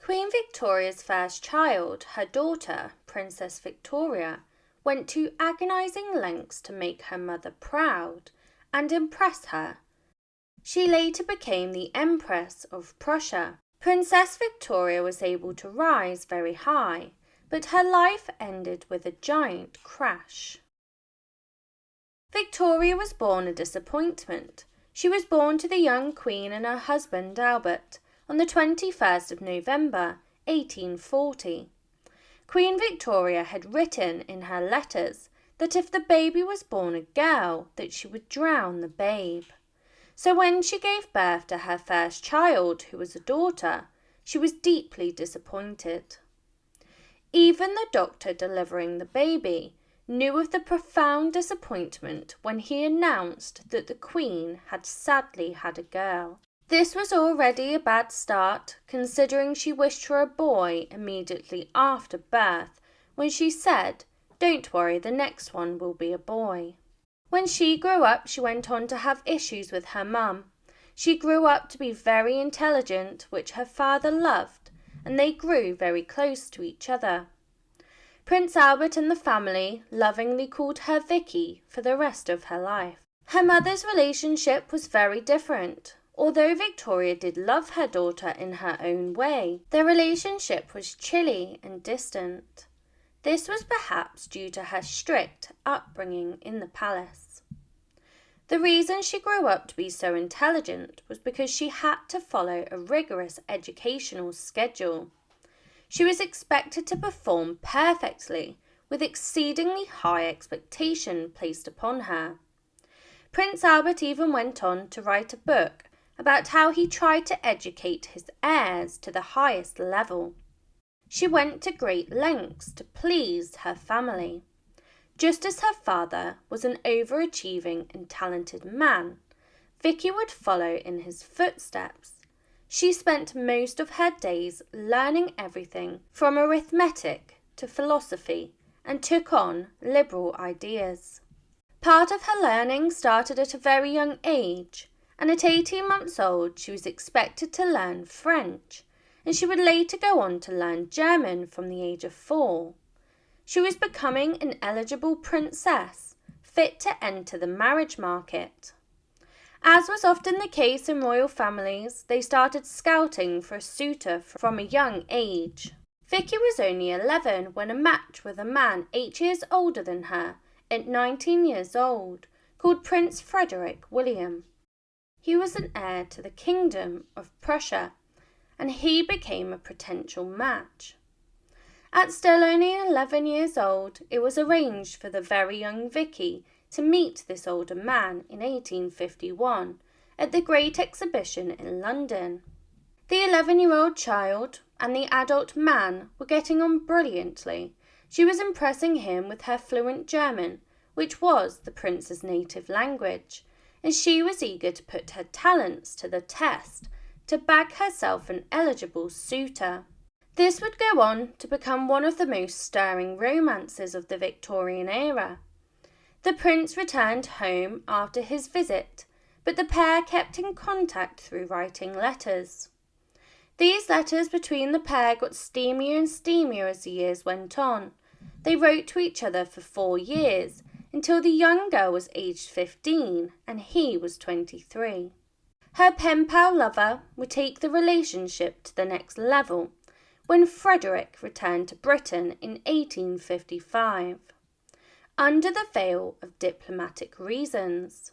Queen Victoria's first child, her daughter, Princess Victoria, went to agonizing lengths to make her mother proud and impress her. She later became the Empress of Prussia. Princess Victoria was able to rise very high, but her life ended with a giant crash. Victoria was born a disappointment. She was born to the young Queen and her husband Albert on the 21st of November, 1840. Queen Victoria had written in her letters that if the baby was born a girl, that she would drown the babe. So when she gave birth to her first child, who was a daughter, she was deeply disappointed. Even the doctor delivering the baby knew of the profound disappointment when he announced that the Queen had sadly had a girl. This was already a bad start, considering she wished for a boy immediately after birth, when she said, "Don't worry, the next one will be a boy." When she grew up, she went on to have issues with her mum. She grew up to be very intelligent, which her father loved, and they grew very close to each other. Prince Albert and the family lovingly called her Vicky for the rest of her life. Her mother's relationship was very different. Although Victoria did love her daughter in her own way, their relationship was chilly and distant. This was perhaps due to her strict upbringing in the palace. The reason she grew up to be so intelligent was because she had to follow a rigorous educational schedule. She was expected to perform perfectly, with exceedingly high expectation placed upon her. Prince Albert even went on to write a book about how he tried to educate his heirs to the highest level. She went to great lengths to please her family. Just as her father was an overachieving and talented man, Vicky would follow in his footsteps. She spent most of her days learning everything from arithmetic to philosophy and took on liberal ideas. Part of her learning started at a very young age, and at 18 months old she was expected to learn French, and she would later go on to learn German from the age of 4. She was becoming an eligible princess, fit to enter the marriage market. As was often the case in royal families, they started scouting for a suitor from a young age. Vicky was only 11 when a match with a man 8 years older than her, at 19 years old, called Prince Frederick William. He was an heir to the Kingdom of Prussia, and he became a potential match. At still only 11 years old, it was arranged for the very young Vicky to meet this older man in 1851 at the Great Exhibition in London. The 11-year-old child and the adult man were getting on brilliantly. She was impressing him with her fluent German, which was the prince's native language, and she was eager to put her talents to the test to bag herself an eligible suitor. This would go on to become one of the most stirring romances of the Victorian era. The prince returned home after his visit, but the pair kept in contact through writing letters. These letters between the pair got steamier and steamier as the years went on. They wrote to each other for 4 years, until the young girl was aged 15 and he was 23. Her pen pal lover would take the relationship to the next level when Frederick returned to Britain in 1855, under the veil of diplomatic reasons.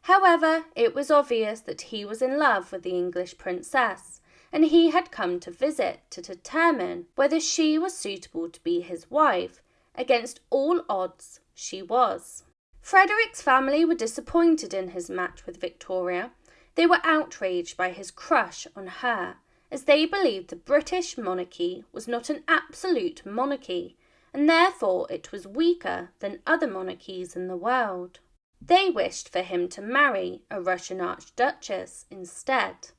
However, it was obvious that he was in love with the English princess, and he had come to visit to determine whether she was suitable to be his wife. Against all odds, she was. Frederick's family were disappointed in his match with Victoria. They were outraged by his crush on her, as they believed the British monarchy was not an absolute monarchy, and therefore it was weaker than other monarchies in the world. They wished for him to marry a Russian archduchess instead,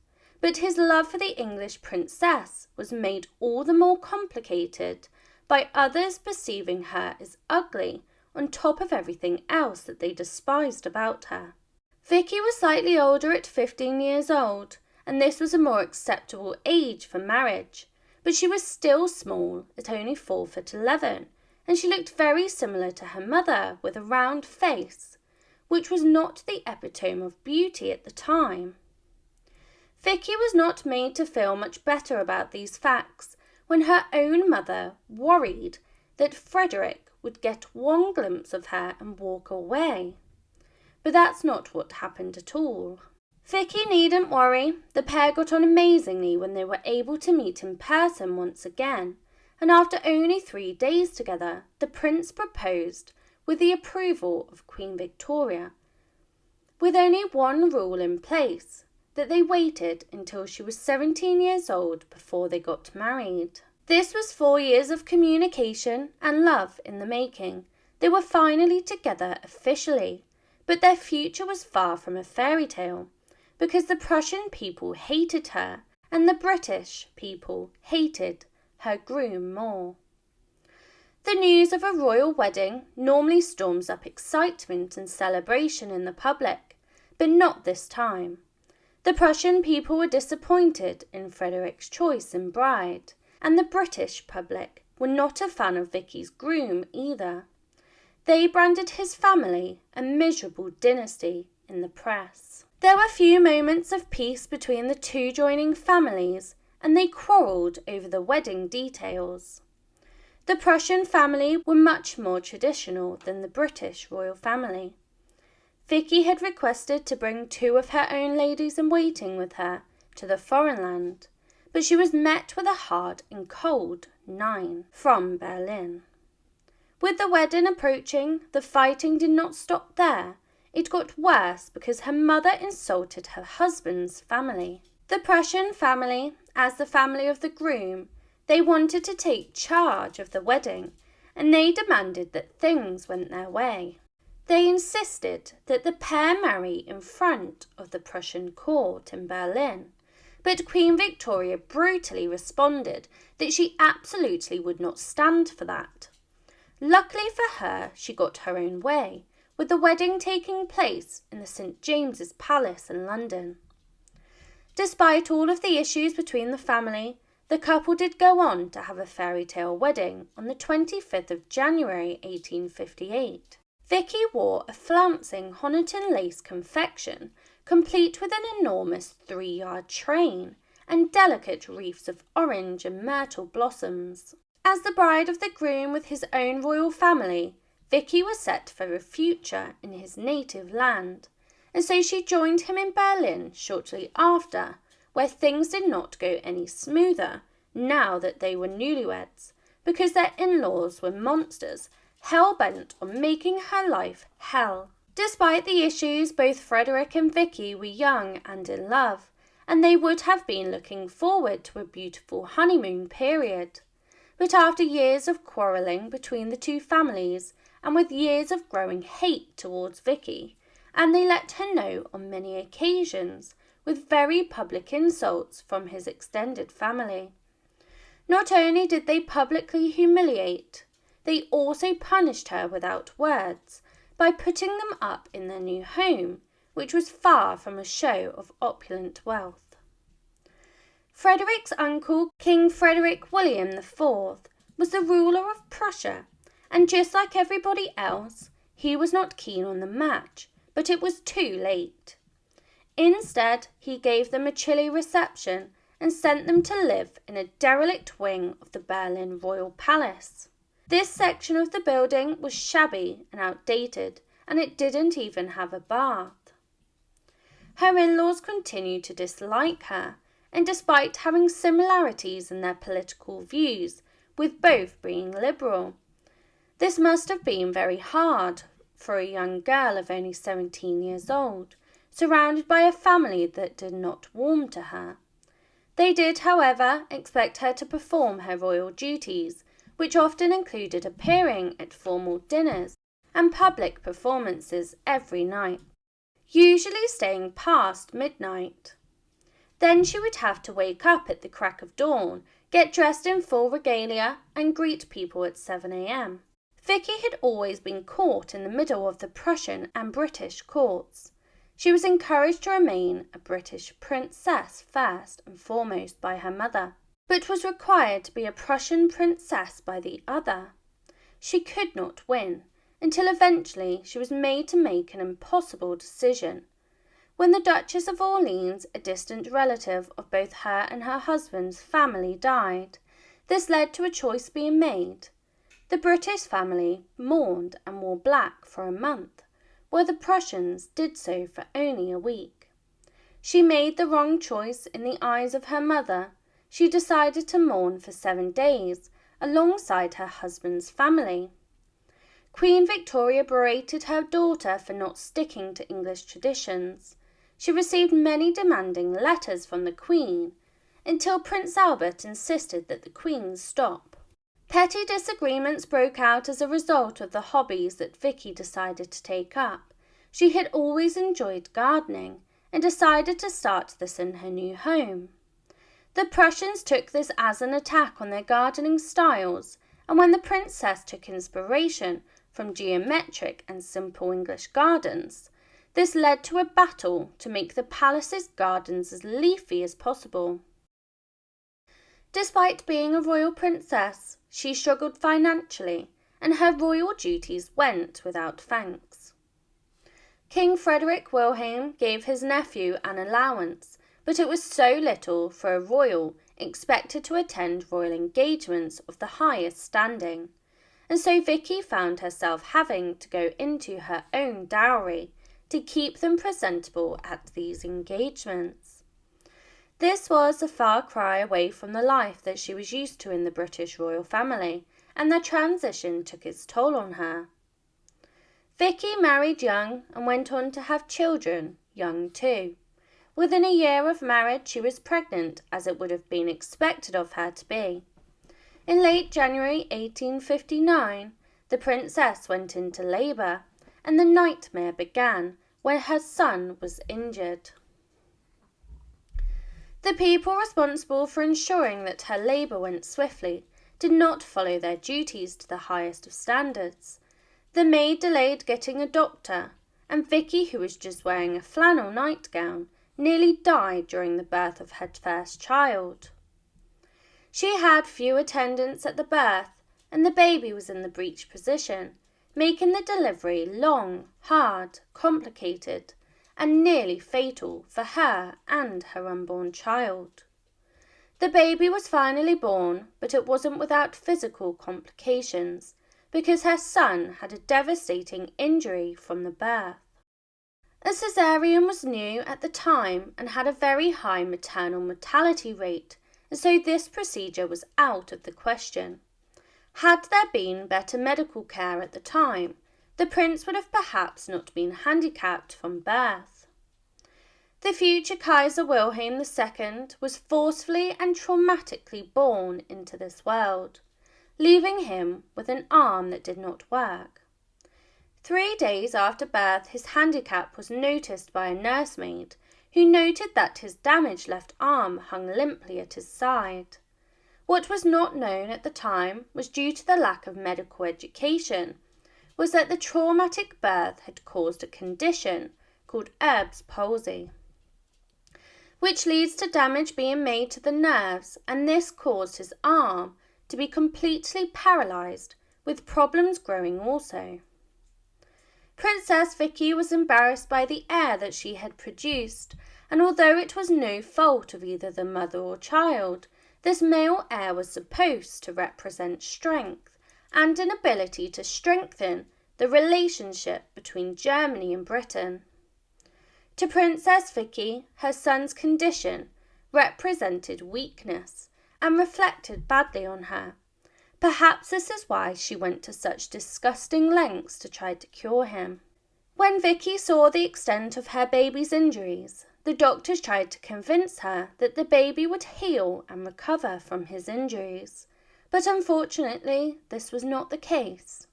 but his love for the English princess was made all the more complicated by others perceiving her as ugly on top of everything else that they despised about her. Vicky was slightly older at 15 years old, and this was a more acceptable age for marriage, but she was still small at only 4'11", and she looked very similar to her mother with a round face, which was not the epitome of beauty at the time. Vicky was not made to feel much better about these facts when her own mother worried that Frederick would get one glimpse of her and walk away. But that's not what happened at all. Vicky needn't worry. The pair got on amazingly when they were able to meet in person once again, and after only 3 days together, the prince proposed with the approval of Queen Victoria, with only one rule in place, that they waited until she was 17 years old before they got married. This was 4 years of communication and love in the making. They were finally together officially, but their future was far from a fairy tale, because the Prussian people hated her and the British people hated her groom more. The news of a royal wedding normally storms up excitement and celebration in the public, but not this time. The Prussian people were disappointed in Frederick's choice in bride, and the British public were not a fan of Vicky's groom either. They branded his family a miserable dynasty in the press. There were few moments of peace between the two joining families, and they quarrelled over the wedding details. The Prussian family were much more traditional than the British royal family. Vicky had requested to bring 2 of her own ladies-in-waiting with her to the foreign land, but she was met with a hard and cold 9 from Berlin. With the wedding approaching, the fighting did not stop there. It got worse because her mother insulted her husband's family. The Prussian family, as the family of the groom, they wanted to take charge of the wedding, and they demanded that things went their way. They insisted that the pair marry in front of the Prussian court in Berlin, but Queen Victoria brutally responded that she absolutely would not stand for that. Luckily for her, she got her own way, with the wedding taking place in the St. James's Palace in London. Despite all of the issues between the family, the couple did go on to have a fairy tale wedding on the 25th of January 1858. Vicky wore a flouncing Honiton lace confection, complete with an enormous 3-yard train and delicate wreaths of orange and myrtle blossoms. As the bride of the groom with his own royal family, Vicky was set for a future in his native land, and so she joined him in Berlin shortly after, where things did not go any smoother now that they were newlyweds, because their in-laws were monsters, hell-bent on making her life hell. Despite the issues, both Frederick and Vicky were young and in love, and they would have been looking forward to a beautiful honeymoon period. But after years of quarrelling between the two families, and with years of growing hate towards Vicky, and they let her know on many occasions, with very public insults from his extended family. Not only did they publicly humiliate, they also punished her without words by putting them up in their new home, which was far from a show of opulent wealth. Frederick's uncle, King Frederick William IV, was the ruler of Prussia, and just like everybody else, he was not keen on the match, but it was too late. Instead, he gave them a chilly reception and sent them to live in a derelict wing of the Berlin Royal Palace. This section of the building was shabby and outdated, and it didn't even have a bath. Her in-laws continued to dislike her, and despite having similarities in their political views, with both being liberal, this must have been very hard for a young girl of only 17 years old, surrounded by a family that did not warm to her. They did, however, expect her to perform her royal duties, which often included appearing at formal dinners and public performances every night, usually staying past midnight. Then she would have to wake up at the crack of dawn, get dressed in full regalia, and greet people at 7 a.m. Vicky had always been caught in the middle of the Prussian and British courts. She was encouraged to remain a British princess first and foremost by her mother. but was required to be a Prussian princess by the other. She could not win, until eventually she was made to make an impossible decision. When the Duchess of Orleans, a distant relative of both her and her husband's family, died, this led to a choice being made. The British family mourned and wore black for a month, while the Prussians did so for only a week. She made the wrong choice in the eyes of her mother. She decided to mourn for 7 days, alongside her husband's family. Queen Victoria berated her daughter for not sticking to English traditions. She received many demanding letters from the Queen, until Prince Albert insisted that the Queen stop. Petty disagreements broke out as a result of the hobbies that Vicky decided to take up. She had always enjoyed gardening and decided to start this in her new home. The Prussians took this as an attack on their gardening styles, and when the princess took inspiration from geometric and simple English gardens, this led to a battle to make the palace's gardens as leafy as possible. Despite being a royal princess, she struggled financially, and her royal duties went without thanks. King Frederick Wilhelm gave his nephew an allowance, but it was so little for a royal expected to attend royal engagements of the highest standing, and so Vicky found herself having to go into her own dowry to keep them presentable at these engagements. This was a far cry away from the life that she was used to in the British royal family, and the transition took its toll on her. Vicky married young and went on to have children, young too. Within a year of marriage she was pregnant, as it would have been expected of her to be. In late January 1859, the princess went into labour, and the nightmare began when her son was injured. The people responsible for ensuring that her labour went swiftly did not follow their duties to the highest of standards. The maid delayed getting a doctor, and Vicky, who was just wearing a flannel nightgown, nearly died during the birth of her first child. She had few attendants at the birth, and the baby was in the breech position, making the delivery long, hard, complicated, and nearly fatal for her and her unborn child. The baby was finally born, but it wasn't without physical complications, because her son had a devastating injury from the birth. A caesarean was new at the time and had a very high maternal mortality rate, and so this procedure was out of the question. Had there been better medical care at the time, the prince would have perhaps not been handicapped from birth. The future Kaiser Wilhelm II was forcefully and traumatically born into this world, leaving him with an arm that did not work. 3 days after birth, his handicap was noticed by a nursemaid, who noted that his damaged left arm hung limply at his side. What was not known at the time was due to the lack of medical education, was that the traumatic birth had caused a condition called Erb's palsy, which leads to damage being made to the nerves, and this caused his arm to be completely paralysed, with problems growing also. Princess Vicky was embarrassed by the heir that she had produced, and although it was no fault of either the mother or child, this male heir was supposed to represent strength and an ability to strengthen the relationship between Germany and Britain. To Princess Vicky, her son's condition represented weakness and reflected badly on her. Perhaps this is why she went to such disgusting lengths to try to cure him. When Vicky saw the extent of her baby's injuries, the doctors tried to convince her that the baby would heal and recover from his injuries, but unfortunately this was not the case.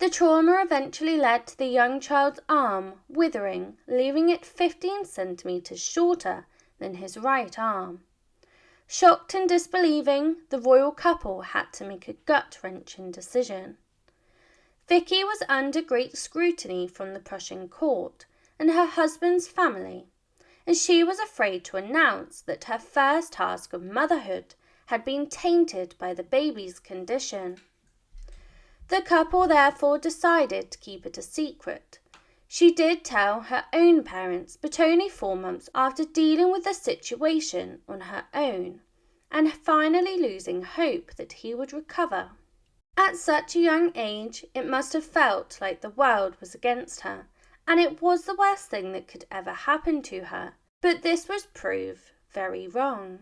The trauma eventually led to the young child's arm withering, leaving it 15 centimetres shorter than his right arm. Shocked and disbelieving, the royal couple had to make a gut-wrenching decision. Vicky was under great scrutiny from the Prussian court and her husband's family, as she was afraid to announce that her first task of motherhood had been tainted by the baby's condition. The couple therefore decided to keep it a secret. She did tell her own parents, but only 4 months after dealing with the situation on her own, and finally losing hope that he would recover. At such a young age, it must have felt like the world was against her, and it was the worst thing that could ever happen to her. But this was proved very wrong.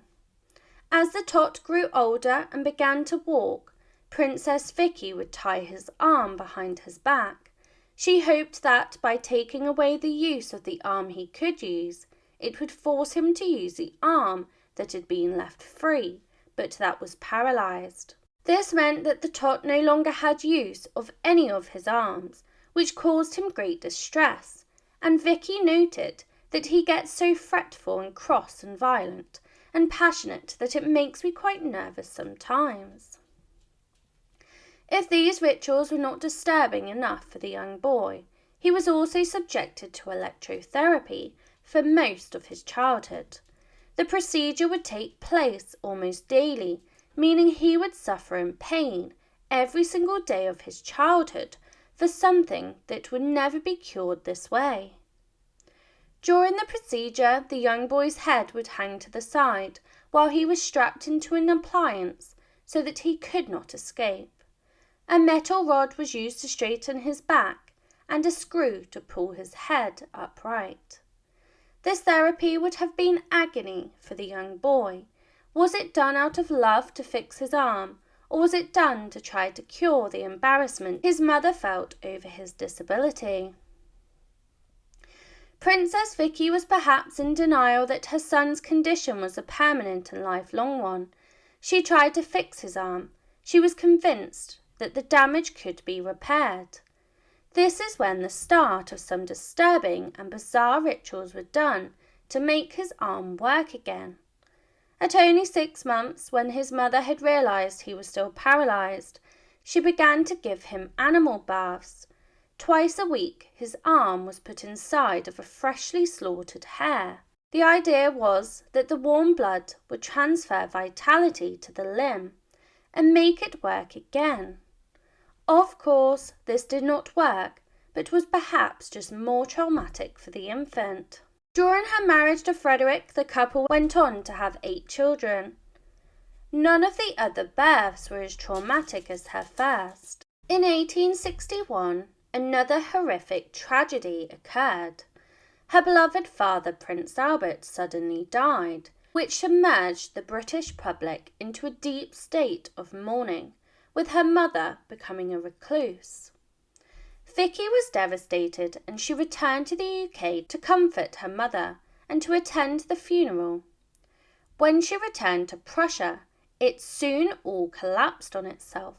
As the tot grew older and began to walk, Princess Vicky would tie his arm behind his back. She hoped that by taking away the use of the arm he could use, it would force him to use the arm that had been left free, but that was paralysed. This meant that the tot no longer had use of any of his arms, which caused him great distress, and Vicky noted that he gets so fretful and cross and violent and passionate that it makes me quite nervous sometimes. If these rituals were not disturbing enough for the young boy, he was also subjected to electrotherapy for most of his childhood. The procedure would take place almost daily, meaning he would suffer in pain every single day of his childhood for something that would never be cured this way. During the procedure, the young boy's head would hang to the side while he was strapped into an appliance so that he could not escape. A metal rod was used to straighten his back and a screw to pull his head upright. This therapy would have been agony for the young boy. Was it done out of love to fix his arm, or was it done to try to cure the embarrassment his mother felt over his disability? Princess Vicky was perhaps in denial that her son's condition was a permanent and lifelong one. She tried to fix his arm. She was convinced that the damage could be repaired. This is when the start of some disturbing and bizarre rituals were done to make his arm work again. At only 6 months, when his mother had realised he was still paralysed, she began to give him animal baths. Twice a week, his arm was put inside of a freshly slaughtered hare. The idea was that the warm blood would transfer vitality to the limb and make it work again. Of course, this did not work, but was perhaps just more traumatic for the infant. During her marriage to Frederick, the couple went on to have 8 children. None of the other births were as traumatic as her first. In 1861, another horrific tragedy occurred. Her beloved father, Prince Albert, suddenly died, which submerged the British public into a deep state of mourning, with her mother becoming a recluse. Vicky was devastated, and she returned to the UK to comfort her mother and to attend the funeral. When she returned to Prussia, it soon all collapsed on itself.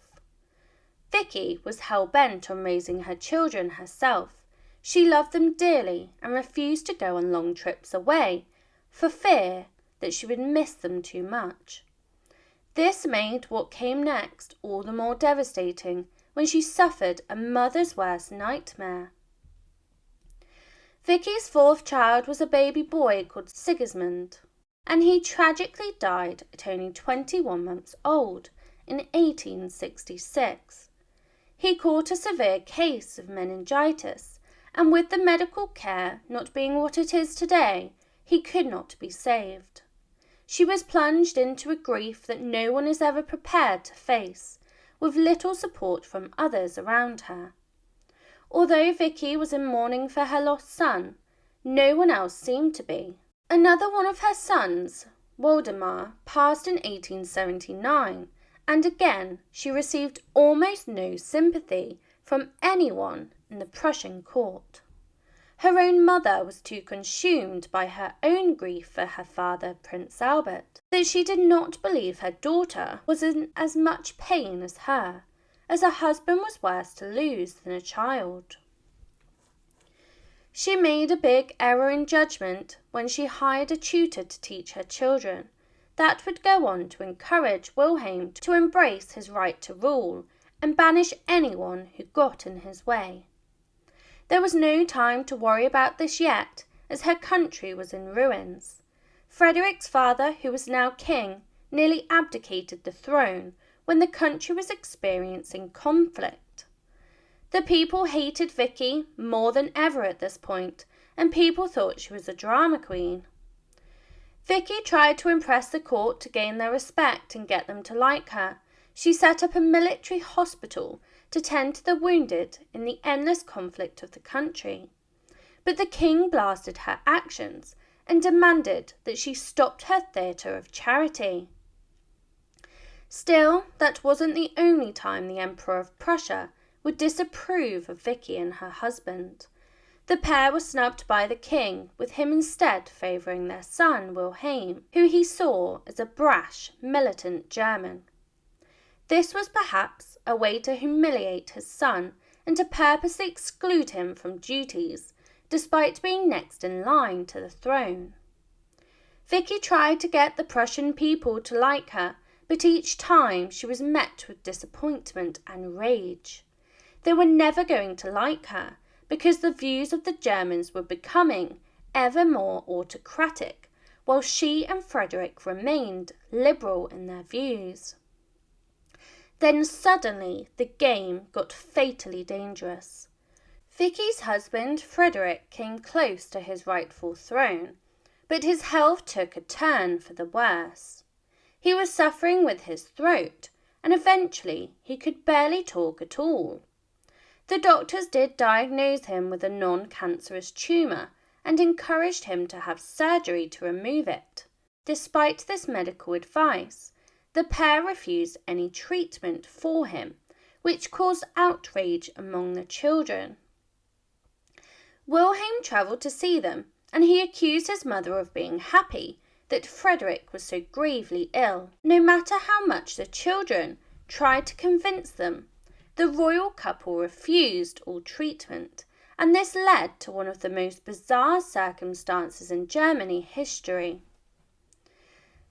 Vicky was hell-bent on raising her children herself. She loved them dearly and refused to go on long trips away for fear that she would miss them too much. This made what came next all the more devastating when she suffered a mother's worst nightmare. Vicky's 4th child was a baby boy called Sigismund, and he tragically died at only 21 months old in 1866. He caught a severe case of meningitis, and with the medical care not being what it is today, he could not be saved. She was plunged into a grief that no one is ever prepared to face, with little support from others around her. Although Vicky was in mourning for her lost son, no one else seemed to be. Another one of her sons, Waldemar, passed in 1879, and again she received almost no sympathy from anyone in the Prussian court. Her own mother was too consumed by her own grief for her father, Prince Albert, that she did not believe her daughter was in as much pain as her, as her husband was worse to lose than a child. She made a big error in judgment when she hired a tutor to teach her children. That would go on to encourage Wilhelm to embrace his right to rule and banish anyone who got in his way. There was no time to worry about this yet, as her country was in ruins. Frederick's father, who was now king, nearly abdicated the throne when the country was experiencing conflict. The people hated Vicky more than ever at this point, and people thought she was a drama queen. Vicky tried to impress the court to gain their respect and get them to like her. She set up a military hospital to tend to the wounded in the endless conflict of the country. But the king blasted her actions and demanded that she stopped her theatre of charity. Still, that wasn't the only time the Emperor of Prussia would disapprove of Vicky and her husband. The pair were snubbed by the king, with him instead favouring their son Wilhelm, who he saw as a brash, militant German. This was perhaps a way to humiliate his son and to purposely exclude him from duties, despite being next in line to the throne. Vicky tried to get the Prussian people to like her, but each time she was met with disappointment and rage. They were never going to like her, because the views of the Germans were becoming ever more autocratic, while she and Frederick remained liberal in their views. Then suddenly the game got fatally dangerous. Vicky's husband, Frederick, came close to his rightful throne, but his health took a turn for the worse. He was suffering with his throat, and eventually he could barely talk at all. The doctors did diagnose him with a non-cancerous tumour and encouraged him to have surgery to remove it. Despite this medical advice, the pair refused any treatment for him, which caused outrage among the children. Wilhelm travelled to see them, and he accused his mother of being happy that Frederick was so gravely ill. No matter how much the children tried to convince them, the royal couple refused all treatment, and this led to one of the most bizarre circumstances in Germany history.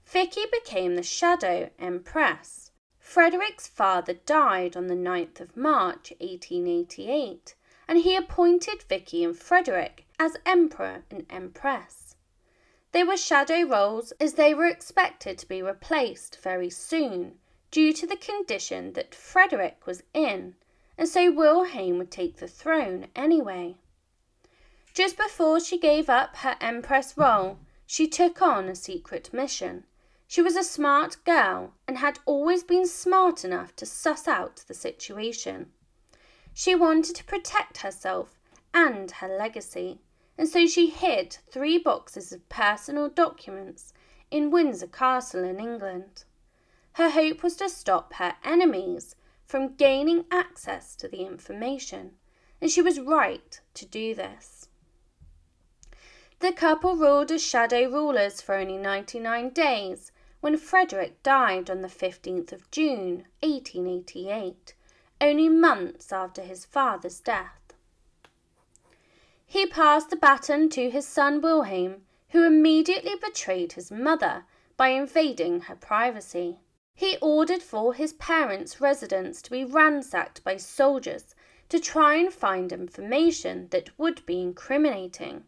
Vicky became the Shadow Empress. Frederick's father died on the 9th of March 1888, and he appointed Vicky and Frederick as Emperor and Empress. They were shadow roles as they were expected to be replaced very soon due to the condition that Frederick was in, and so Wilhelm would take the throne anyway. Just before she gave up her Empress role, she took on a secret mission. She was a smart girl and had always been smart enough to suss out the situation. She wanted to protect herself and her legacy, and so she hid 3 boxes of personal documents in Windsor Castle in England. Her hope was to stop her enemies from gaining access to the information, and she was right to do this. The couple ruled as shadow rulers for only 99 days when Frederick died on the 15th of June 1888, only months after his father's death. He passed the baton to his son Wilhelm, who immediately betrayed his mother by invading her privacy. He ordered for his parents' residence to be ransacked by soldiers to try and find information that would be incriminating.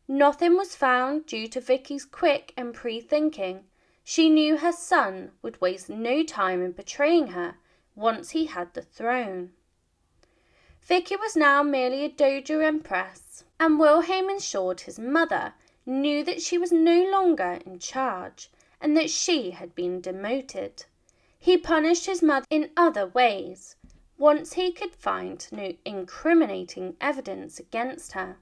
Nothing was found due to Vicky's quick and pre-thinking. She knew her son would waste no time in betraying her once he had the throne. Vicky was now merely a dowager empress, and Wilhelm ensured his mother knew that she was no longer in charge and that she had been demoted. He punished his mother in other ways, once he could find no incriminating evidence against her.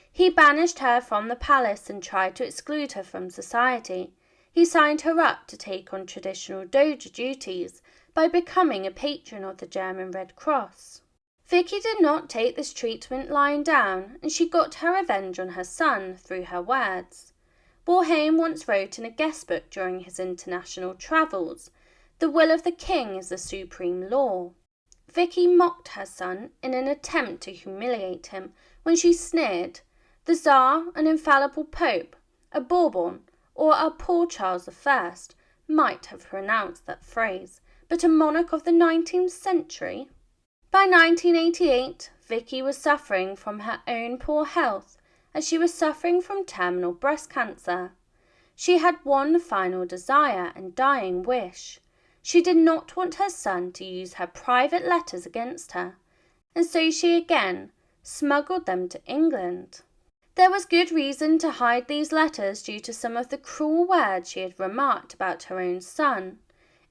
He banished her from the palace and tried to exclude her from society. He signed her up to take on traditional dowager duties by becoming a patron of the German Red Cross. Vicky did not take this treatment lying down, and she got her revenge on her son through her words. Wilhelm once wrote in a guest book during his international travels, "The will of the king is the supreme law." Vicky mocked her son in an attempt to humiliate him when she sneered, "The Tsar, an infallible Pope, a Bourbon, or our poor Charles I might have pronounced that phrase, but a monarch of the 19th century?" By 1988, Vicky was suffering from her own poor health as she was suffering from terminal breast cancer. She had one final desire and dying wish. She did not want her son to use her private letters against her, and so she again smuggled them to England. There was good reason to hide these letters due to some of the cruel words she had remarked about her own son.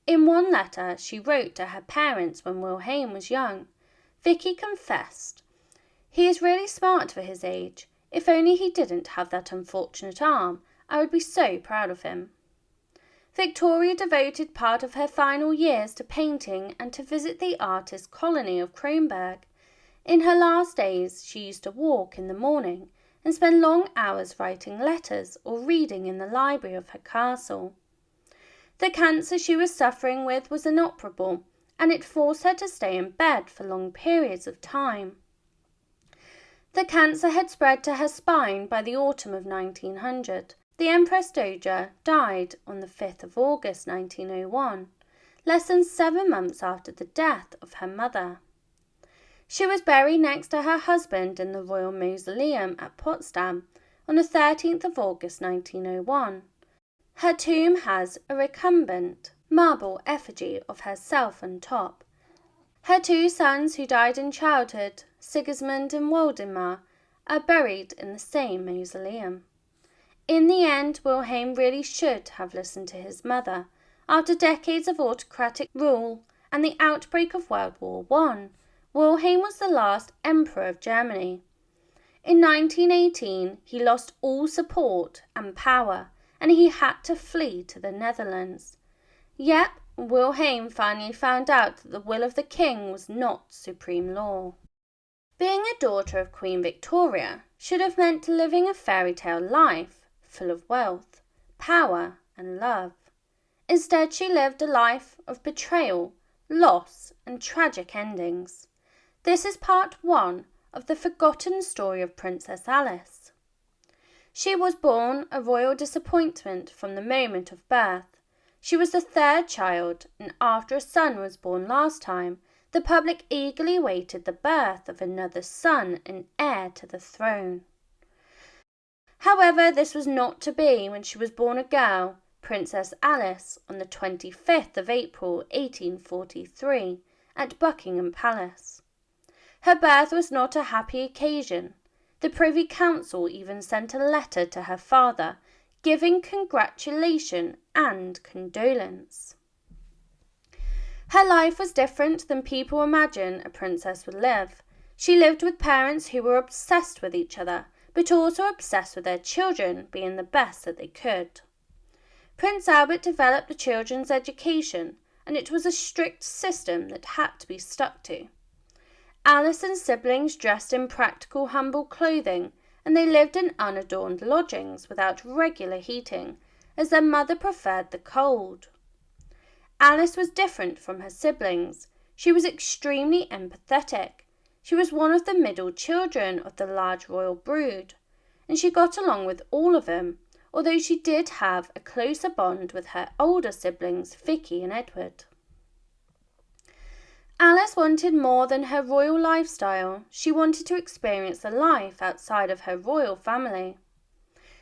In one letter she wrote to her parents when Wilhelm was young, Vicky confessed, "He is really smart for his age. If only he didn't have that unfortunate arm, I would be so proud of him." Victoria devoted part of her final years to painting and to visit the artist colony of Kronberg. In her last days she used to walk in the morning and spend long hours writing letters or reading in the library of her castle. The cancer she was suffering with was inoperable, and it forced her to stay in bed for long periods of time. The cancer had spread to her spine by the autumn of 1900. The Empress Dowager died on the 5th of August 1901, less than 7 months after the death of her mother. She was buried next to her husband in the Royal Mausoleum at Potsdam on the 13th of August 1901. Her tomb has a recumbent marble effigy of herself on top. Her 2 sons who died in childhood, Sigismund and Waldemar, are buried in the same mausoleum. In the end, Wilhelm really should have listened to his mother. After decades of autocratic rule and the outbreak of World War I, Wilhelm was the last emperor of Germany. In 1918, he lost all support and power, and he had to flee to the Netherlands. Yet, Wilhelm finally found out that the will of the king was not supreme law. Being a daughter of Queen Victoria should have meant living a fairy tale life, full of wealth, power, and love. Instead, she lived a life of betrayal, loss, and tragic endings. This is part 1 of the forgotten story of Princess Alice. She was born a royal disappointment from the moment of birth. She was the 3rd child, and after a son was born last time, the public eagerly awaited the birth of another son and heir to the throne. However, this was not to be when she was born a girl, Princess Alice, on the 25th of April 1843, at Buckingham Palace. Her birth was not a happy occasion. The Privy Council even sent a letter to her father, giving congratulation and condolence. Her life was different than people imagine a princess would live. She lived with parents who were obsessed with each other, but also obsessed with their children being the best that they could. Prince Albert developed the children's education, and it was a strict system that had to be stuck to. Alice and siblings dressed in practical, humble clothing, and they lived in unadorned lodgings without regular heating, as their mother preferred the cold. Alice was different from her siblings. She was extremely empathetic. She was one of the middle children of the large royal brood, and she got along with all of them, although she did have a closer bond with her older siblings, Vicky and Edward. Alice wanted more than her royal lifestyle. She wanted to experience the life outside of her royal family.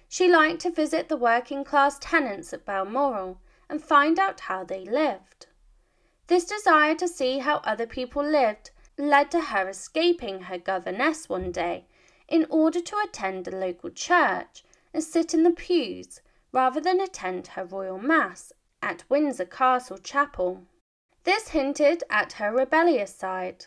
She liked to visit the working-class tenants at Balmoral and find out how they lived. This desire to see how other people lived led to her escaping her governess one day in order to attend a local church and sit in the pews rather than attend her royal mass at Windsor Castle Chapel. This hinted at her rebellious side.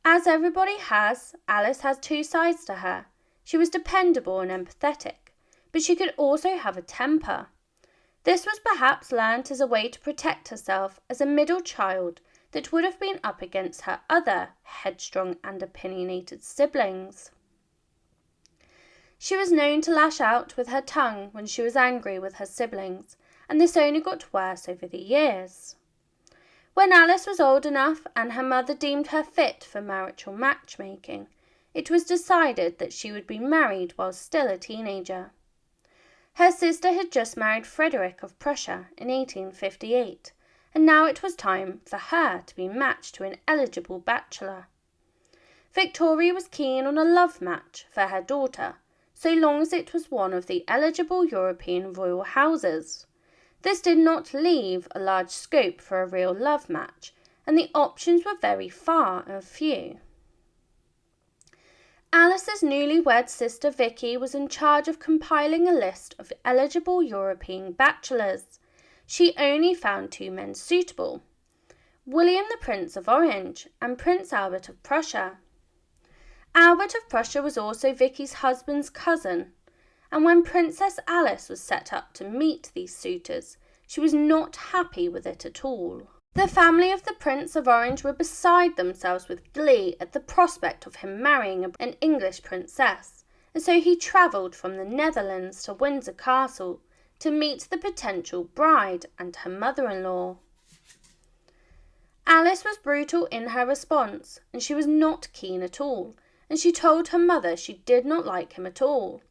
As everybody has, Alice has 2 sides to her. She was dependable and empathetic, but she could also have a temper. This was perhaps learnt as a way to protect herself as a middle child that would have been up against her other headstrong and opinionated siblings. She was known to lash out with her tongue when she was angry with her siblings, and this only got worse over the years. When Alice was old enough and her mother deemed her fit for marital matchmaking, it was decided that she would be married while still a teenager. Her sister had just married Frederick of Prussia in 1858, and now it was time for her to be matched to an eligible bachelor. Victoria was keen on a love match for her daughter, so long as it was one of the eligible European royal houses. This did not leave a large scope for a real love match, and the options were very far and few. Alice's newlywed sister Vicky was in charge of compiling a list of eligible European bachelors. She only found 2 men suitable: William the Prince of Orange and Prince Albert of Prussia. Albert of Prussia was also Vicky's husband's cousin, and when Princess Alice was set up to meet these suitors, she was not happy with it at all. The family of the Prince of Orange were beside themselves with glee at the prospect of him marrying an English princess, and so he travelled from the Netherlands to Windsor Castle to meet the potential bride and her mother-in-law. Alice was brutal in her response, and she was not keen at all, and she told her mother she did not like him at all.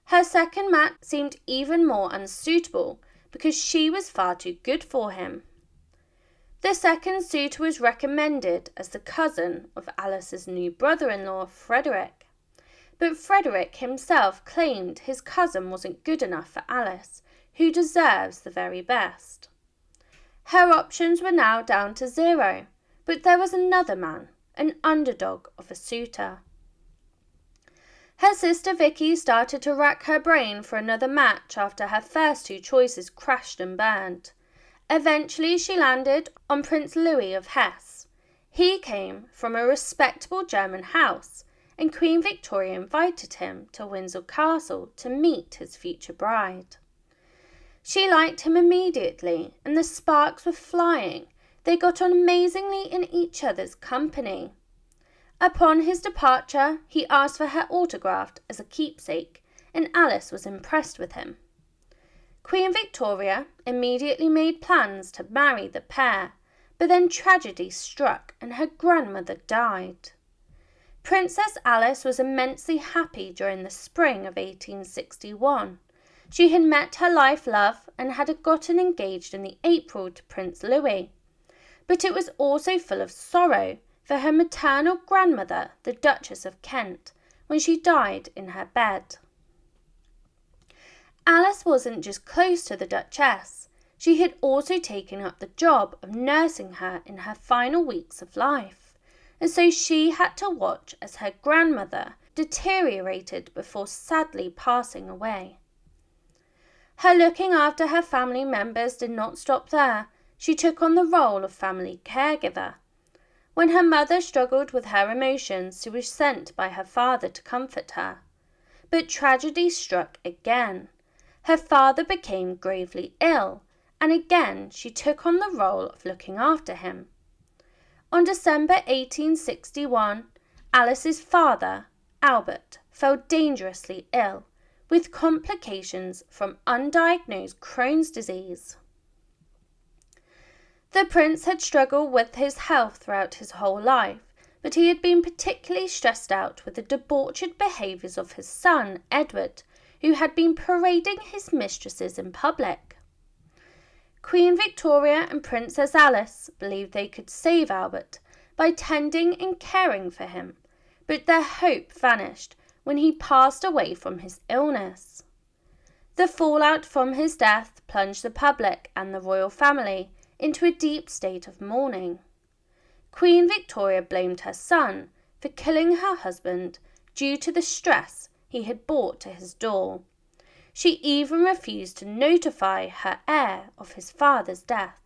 Her second match seemed even more unsuitable because she was far too good for him. The second suitor was recommended as the cousin of Alice's new brother-in-law, Frederick. But Frederick himself claimed his cousin wasn't good enough for Alice, who deserves the very best. Her options were now down to 0, but there was another man, an underdog of a suitor. Her sister Vicky started to rack her brain for another match after her first 2 choices crashed and burned. Eventually she landed on Prince Louis of Hesse. He came from a respectable German house, and Queen Victoria invited him to Windsor Castle to meet his future bride. She liked him immediately, and the sparks were flying. They got on amazingly in each other's company. Upon his departure, he asked for her autograph as a keepsake, and Alice was impressed with him. Queen Victoria immediately made plans to marry the pair, but then tragedy struck and her grandmother died. Princess Alice was immensely happy during the spring of 1861. She had met her life love and had gotten engaged in the April to Prince Louis. But it was also full of sorrow for her maternal grandmother, the Duchess of Kent, when she died in her bed. Alice wasn't just close to the Duchess, she had also taken up the job of nursing her in her final weeks of life, and so she had to watch as her grandmother deteriorated before sadly passing away. Her looking after her family members did not stop there. She took on the role of family caregiver. When her mother struggled with her emotions, she was sent by her father to comfort her. But tragedy struck again. Her father became gravely ill, and again she took on the role of looking after him. On December 1861, Alice's father, Albert, fell dangerously ill, with complications from undiagnosed Crohn's disease. The prince had struggled with his health throughout his whole life, but he had been particularly stressed out with the debauched behaviours of his son, Edward, who had been parading his mistresses in public. Queen Victoria and Princess Alice believed they could save Albert by tending and caring for him, but their hope vanished when he passed away from his illness. The fallout from his death plunged the public and the royal family into a deep state of mourning. Queen Victoria blamed her son for killing her husband due to the stress he had brought to his door. She even refused to notify her heir of his father's death.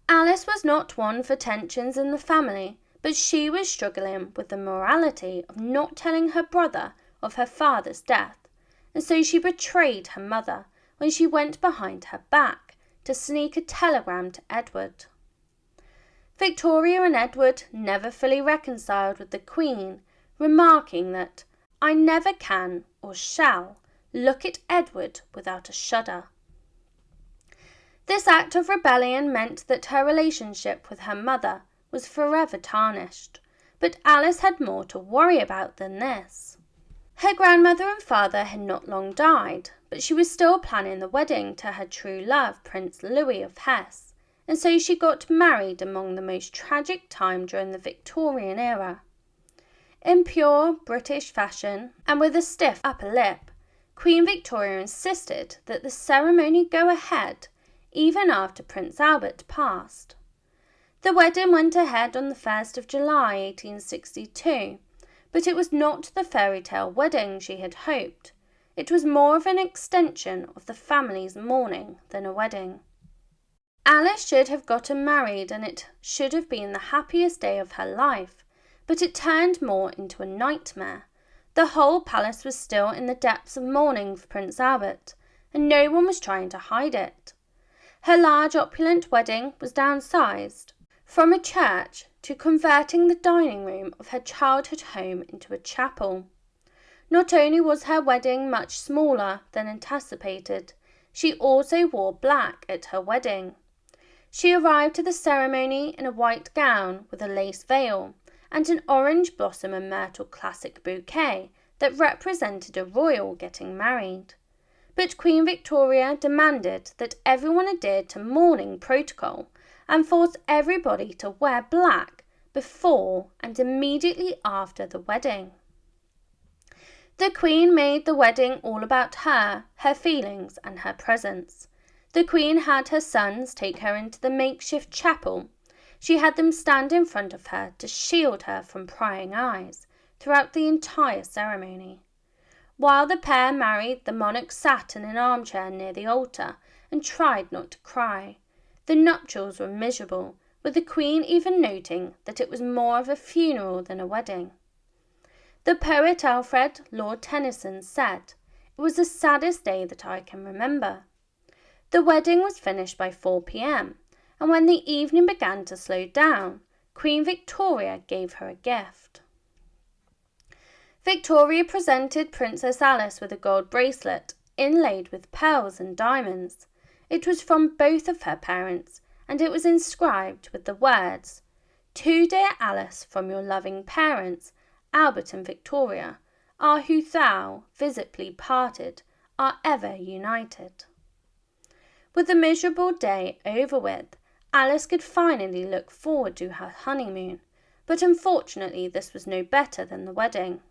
Alice was not one for tensions in the family, but she was struggling with the morality of not telling her brother of her father's death, and so she betrayed her mother when she went behind her back to sneak a telegram to Edward. Victoria and Edward never fully reconciled with the Queen, remarking that, "I never can or shall look at Edward without a shudder." This act of rebellion meant that her relationship with her mother was forever tarnished, but Alice had more to worry about than this. Her grandmother and father had not long died, but she was still planning the wedding to her true love, Prince Louis of Hesse, and so she got married among the most tragic time during the Victorian era. In pure British fashion, and with a stiff upper lip, Queen Victoria insisted that the ceremony go ahead even after Prince Albert passed. The wedding went ahead on the 1st of July 1862, but it was not the fairy tale wedding she had hoped. It was more of an extension of the family's mourning than a wedding. Alice should have gotten married, and it should have been the happiest day of her life, but it turned more into a nightmare. The whole palace was still in the depths of mourning for Prince Albert, and no one was trying to hide it. Her large opulent wedding was downsized from a church to converting the dining room of her childhood home into a chapel. Not only was her wedding much smaller than anticipated, she also wore black at her wedding. She arrived to the ceremony in a white gown with a lace veil and an orange blossom and myrtle classic bouquet that represented a royal getting married. But Queen Victoria demanded that everyone adhere to mourning protocol and forced everybody to wear black before and immediately after the wedding. The Queen made the wedding all about her feelings and her presence. The Queen had her sons take her into the makeshift chapel. She had them stand in front of her to shield her from prying eyes throughout the entire ceremony. While the pair married, the monarch sat in an armchair near the altar and tried not to cry. The nuptials were miserable, with the Queen even noting that it was more of a funeral than a wedding. The poet Alfred Lord Tennyson said, "It was the saddest day that I can remember." The wedding was finished by 4 p.m, and when the evening began to slow down, Queen Victoria gave her a gift. Victoria presented Princess Alice with a gold bracelet inlaid with pearls and diamonds. It was from both of her parents, and it was inscribed with the words, "To dear Alice, from your loving parents, Albert and Victoria, are who thou, visibly parted, are ever united." With the miserable day over with, Alice could finally look forward to her honeymoon, but unfortunately this was no better than the wedding.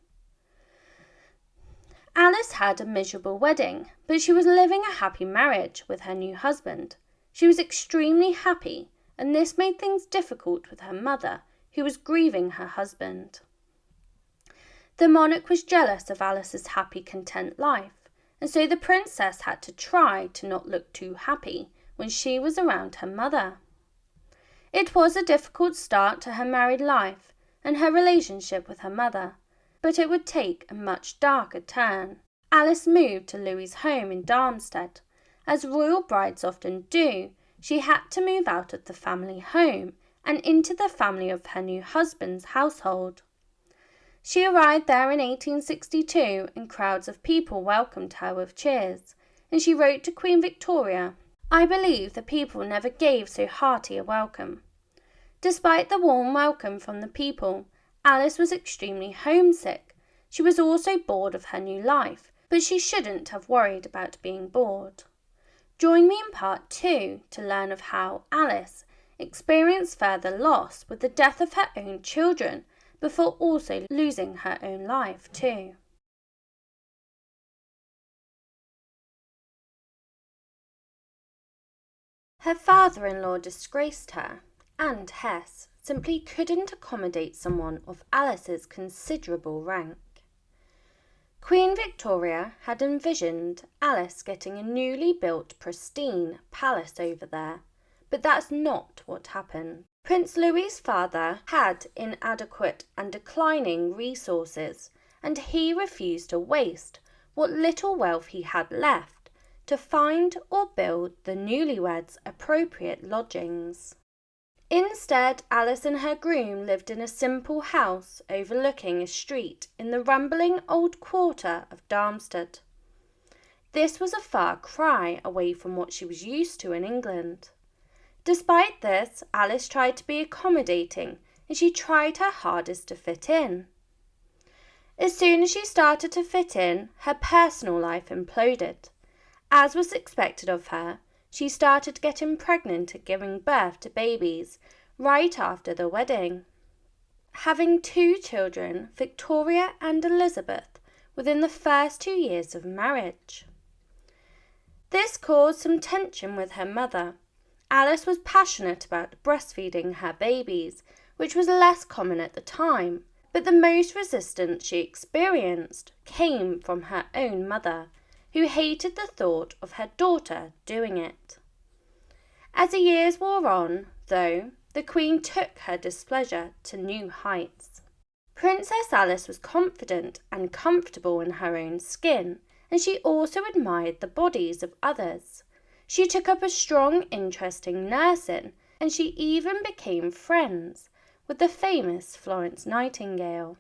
Alice had a miserable wedding, but she was living a happy marriage with her new husband. She was extremely happy, and this made things difficult with her mother, who was grieving her husband. The monarch was jealous of Alice's happy, content life, and so the princess had to try to not look too happy when she was around her mother. It was a difficult start to her married life and her relationship with her mother, but it would take a much darker turn. Alice moved to Louis' home in Darmstadt. As royal brides often do, she had to move out of the family home and into the family of her new husband's household. She arrived there in 1862 and crowds of people welcomed her with cheers, and she wrote to Queen Victoria, "I believe the people never gave so hearty a welcome." Despite the warm welcome from the people, Alice was extremely homesick. She was also bored of her new life, but she shouldn't have worried about being bored. Join me in part 2 to learn of how Alice experienced further loss with the death of her own children before also losing her own life too. Her father-in-law disgraced her, and Hesse simply couldn't accommodate someone of Alice's considerable rank. Queen Victoria had envisioned Alice getting a newly built pristine palace over there, but that's not what happened. Prince Louis's father had inadequate and declining resources, and he refused to waste what little wealth he had left to find or build the newlyweds appropriate lodgings. Instead, Alice and her groom lived in a simple house overlooking a street in the rambling old quarter of Darmstadt. This was a far cry away from what she was used to in England. Despite this, Alice tried to be accommodating and she tried her hardest to fit in. As soon as she started to fit in, her personal life imploded. As was expected of her, she started getting pregnant and giving birth to babies right after the wedding. having 2 children, Victoria and Elizabeth, within the first 2 years of marriage. This caused some tension with her mother. Alice was passionate about breastfeeding her babies, which was less common at the time, but the most resistance she experienced came from her own mother, who hated the thought of her daughter doing it. As the years wore on, though, the Queen took her displeasure to new heights. Princess Alice was confident and comfortable in her own skin, and she also admired the bodies of others. She took up a strong interest in nursing, and she even became friends with the famous Florence Nightingale.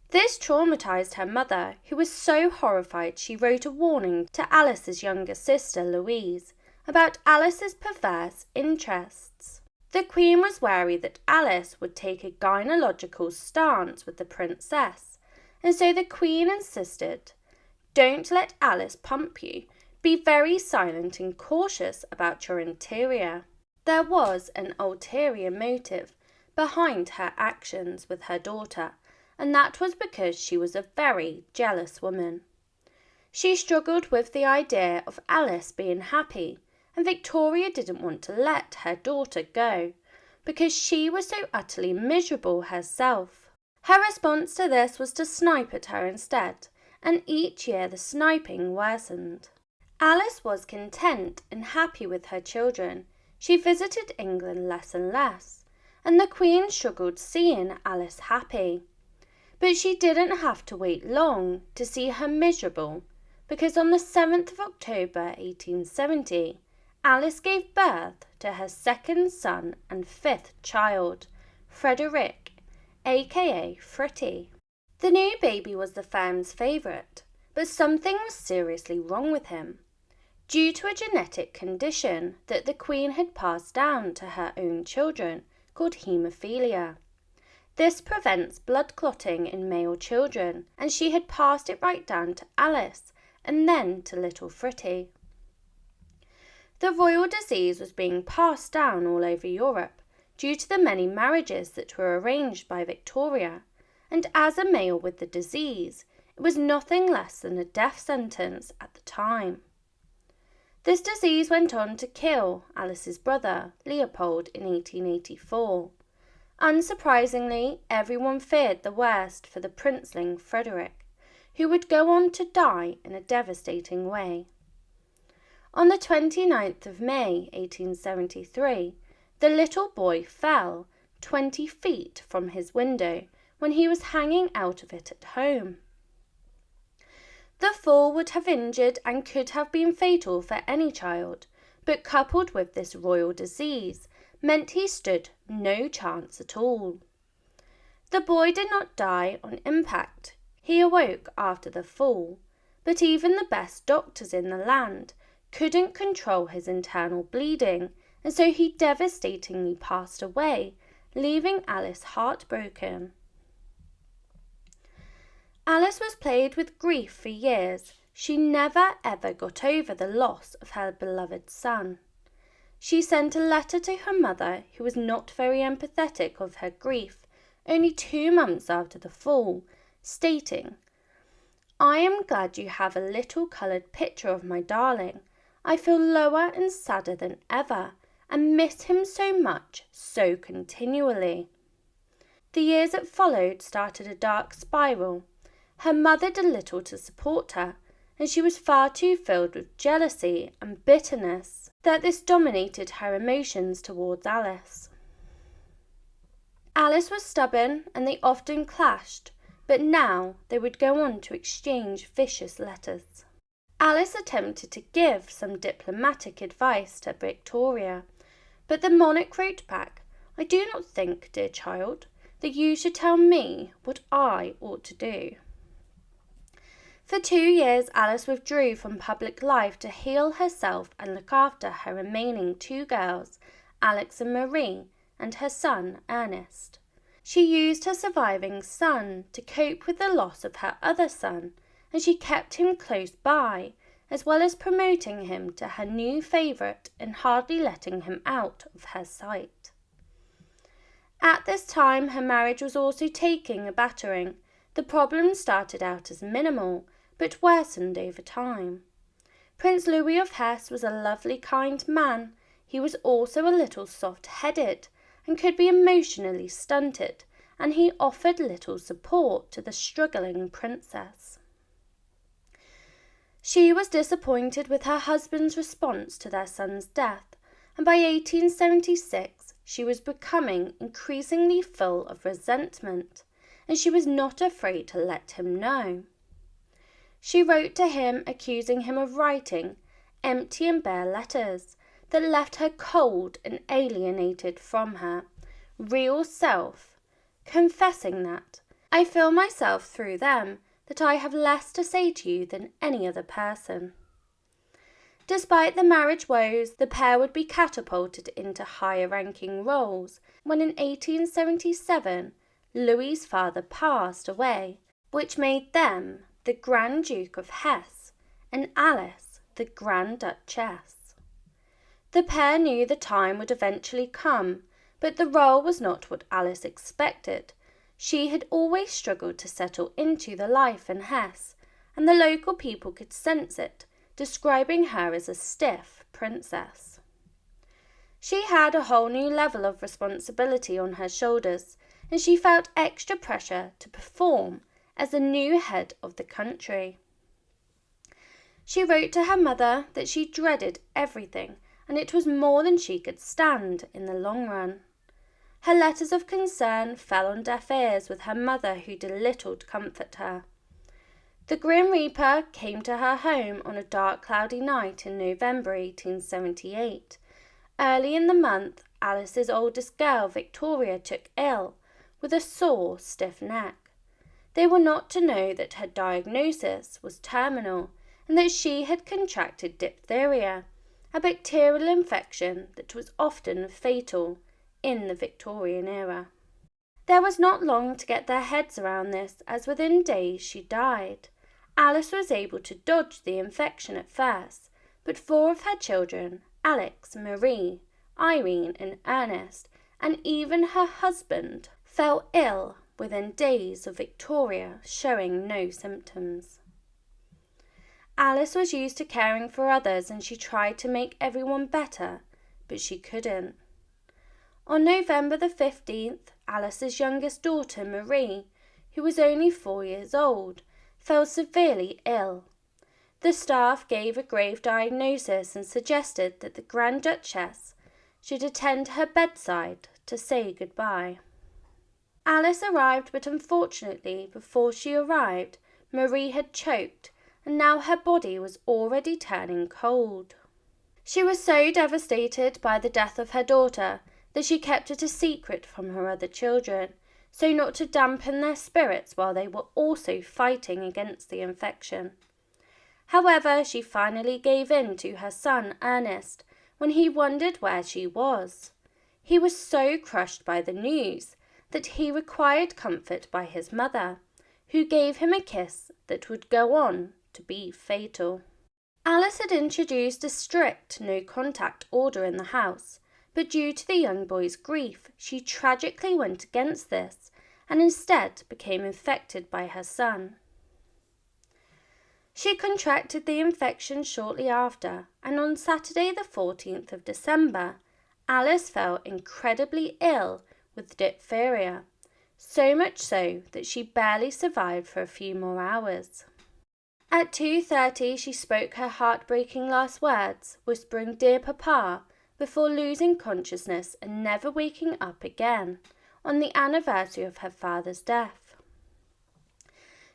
This traumatized her mother, who was so horrified she wrote a warning to Alice's younger sister Louise about Alice's perverse interests. The Queen was wary that Alice would take a gynecological stance with the princess, and so the Queen insisted, "Don't let Alice pump you. Be very silent and cautious about your interior." There was an ulterior motive behind her actions with her daughter, and that was because she was a very jealous woman. She struggled with the idea of Alice being happy, and Victoria didn't want to let her daughter go, because she was so utterly miserable herself. Her response to this was to snipe at her instead, and each year the sniping worsened. Alice was content and happy with her children. She visited England less and less, and the Queen struggled seeing Alice happy. But she didn't have to wait long to see her miserable, because on the 7th of October 1870, Alice gave birth to her second son and 5th child, Frederick, aka Fritty. The new baby was the fam's favourite, but something was seriously wrong with him, due to a genetic condition that the Queen had passed down to her own children called haemophilia. This prevents blood clotting in male children, and she had passed it right down to Alice and then to little Fritty. The royal disease was being passed down all over Europe due to the many marriages that were arranged by Victoria, and as a male with the disease, it was nothing less than a death sentence at the time. This disease went on to kill Alice's brother, Leopold, in 1884. Unsurprisingly, everyone feared the worst for the princeling Frederick, who would go on to die in a devastating way. On the 29th of May 1873, the little boy fell 20 feet from his window when he was hanging out of it at home. The fall would have injured and could have been fatal for any child, but coupled with this royal disease meant he stood no chance at all. The boy did not die on impact. He awoke after the fall, but even the best doctors in the land couldn't control his internal bleeding, and so he devastatingly passed away, leaving Alice heartbroken. Alice was plagued with grief for years. She never ever got over the loss of her beloved son. She sent a letter to her mother, who was not very empathetic of her grief, only 2 months after the fall, stating, "I am glad you have a little coloured picture of my darling. I feel lower and sadder than ever, and miss him so much, so continually." The years that followed started a dark spiral. Her mother did little to support her, and she was far too filled with jealousy and bitterness that this dominated her emotions towards Alice. Alice was stubborn, and they often clashed, but now they would go on to exchange vicious letters. Alice attempted to give some diplomatic advice to Victoria, but the monarch wrote back, "I do not think, dear child, that you should tell me what I ought to do." For 2 years, Alice withdrew from public life to heal herself and look after her remaining 2 girls, Alex and Marie, and her son, Ernest. She used her surviving son to cope with the loss of her other son, and she kept him close by, as well as promoting him to her new favourite and hardly letting him out of her sight. At this time, her marriage was also taking a battering. The problem started out as minimal, but worsened over time. Prince Louis of Hesse was a lovely, kind man. He was also a little soft-headed and could be emotionally stunted, and he offered little support to the struggling princess. She was disappointed with her husband's response to their son's death, and by 1876 she was becoming increasingly full of resentment, and she was not afraid to let him know. She wrote to him accusing him of writing empty and bare letters that left her cold and alienated from her real self, confessing that, "I feel myself through them, that I have less to say to you than any other person." Despite the marriage woes, the pair would be catapulted into higher-ranking roles when in 1877 Louis's father passed away, which made them the Grand Duke of Hesse and Alice the Grand Duchess. The pair knew the time would eventually come, but the role was not what Alice expected. She had always struggled to settle into the life in Hesse, and the local people could sense it, describing her as a stiff princess. She had a whole new level of responsibility on her shoulders, and she felt extra pressure to perform as the new head of the country. She wrote to her mother that she dreaded everything, and it was more than she could stand in the long run. Her letters of concern fell on deaf ears with her mother, who did little to comfort her. The Grim Reaper came to her home on a dark, cloudy night in November 1878. Early in the month, Alice's oldest girl, Victoria, took ill with a sore, stiff neck. They were not to know that her diagnosis was terminal and that she had contracted diphtheria, a bacterial infection that was often fatal in the Victorian era. There was not long to get their heads around this, as within days she died. Alice was able to dodge the infection at first, but 4 of her children, Alex, Marie, Irene and Ernest, and even her husband, fell ill within days of Victoria showing no symptoms. Alice was used to caring for others, and she tried to make everyone better, but she couldn't. On November the 15th, Alice's youngest daughter, Marie, who was only 4 years old, fell severely ill. The staff gave a grave diagnosis and suggested that the Grand Duchess should attend her bedside to say goodbye. Alice arrived, but unfortunately, before she arrived, Marie had choked, and now her body was already turning cold. She was so devastated by the death of her daughter that she kept it a secret from her other children, so not to dampen their spirits while they were also fighting against the infection. However, she finally gave in to her son Ernest when he wondered where she was. He was so crushed by the news that he required comfort by his mother, who gave him a kiss that would go on to be fatal. Alice had introduced a strict no-contact order in the house, but due to the young boy's grief, she tragically went against this and instead became infected by her son. She contracted the infection shortly after, and on Saturday the 14th of December, Alice fell incredibly ill with diphtheria, so much so that she barely survived for a few more hours. At 2:30 she spoke her heartbreaking last words, whispering "Dear Papa," before losing consciousness and never waking up again on the anniversary of her father's death.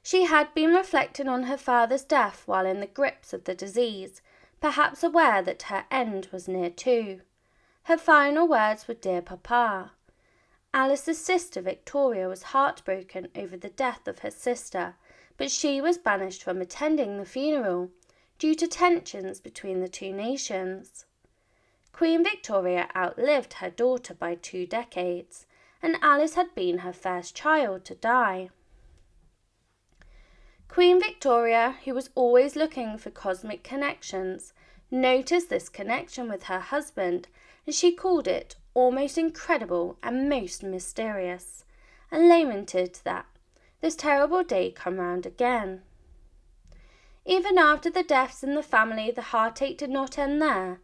She had been reflecting on her father's death while in the grips of the disease, perhaps aware that her end was near too. Her final words were "Dear Papa." Alice's sister Victoria was heartbroken over the death of her sister, but she was banished from attending the funeral due to tensions between the two nations. Queen Victoria outlived her daughter by 2 decades, and Alice had been her first child to die. Queen Victoria, who was always looking for cosmic connections, noticed this connection with her husband, and she called it almost incredible and most mysterious, and lamented that this terrible day come round again. Even after the deaths in the family, the heartache did not end there.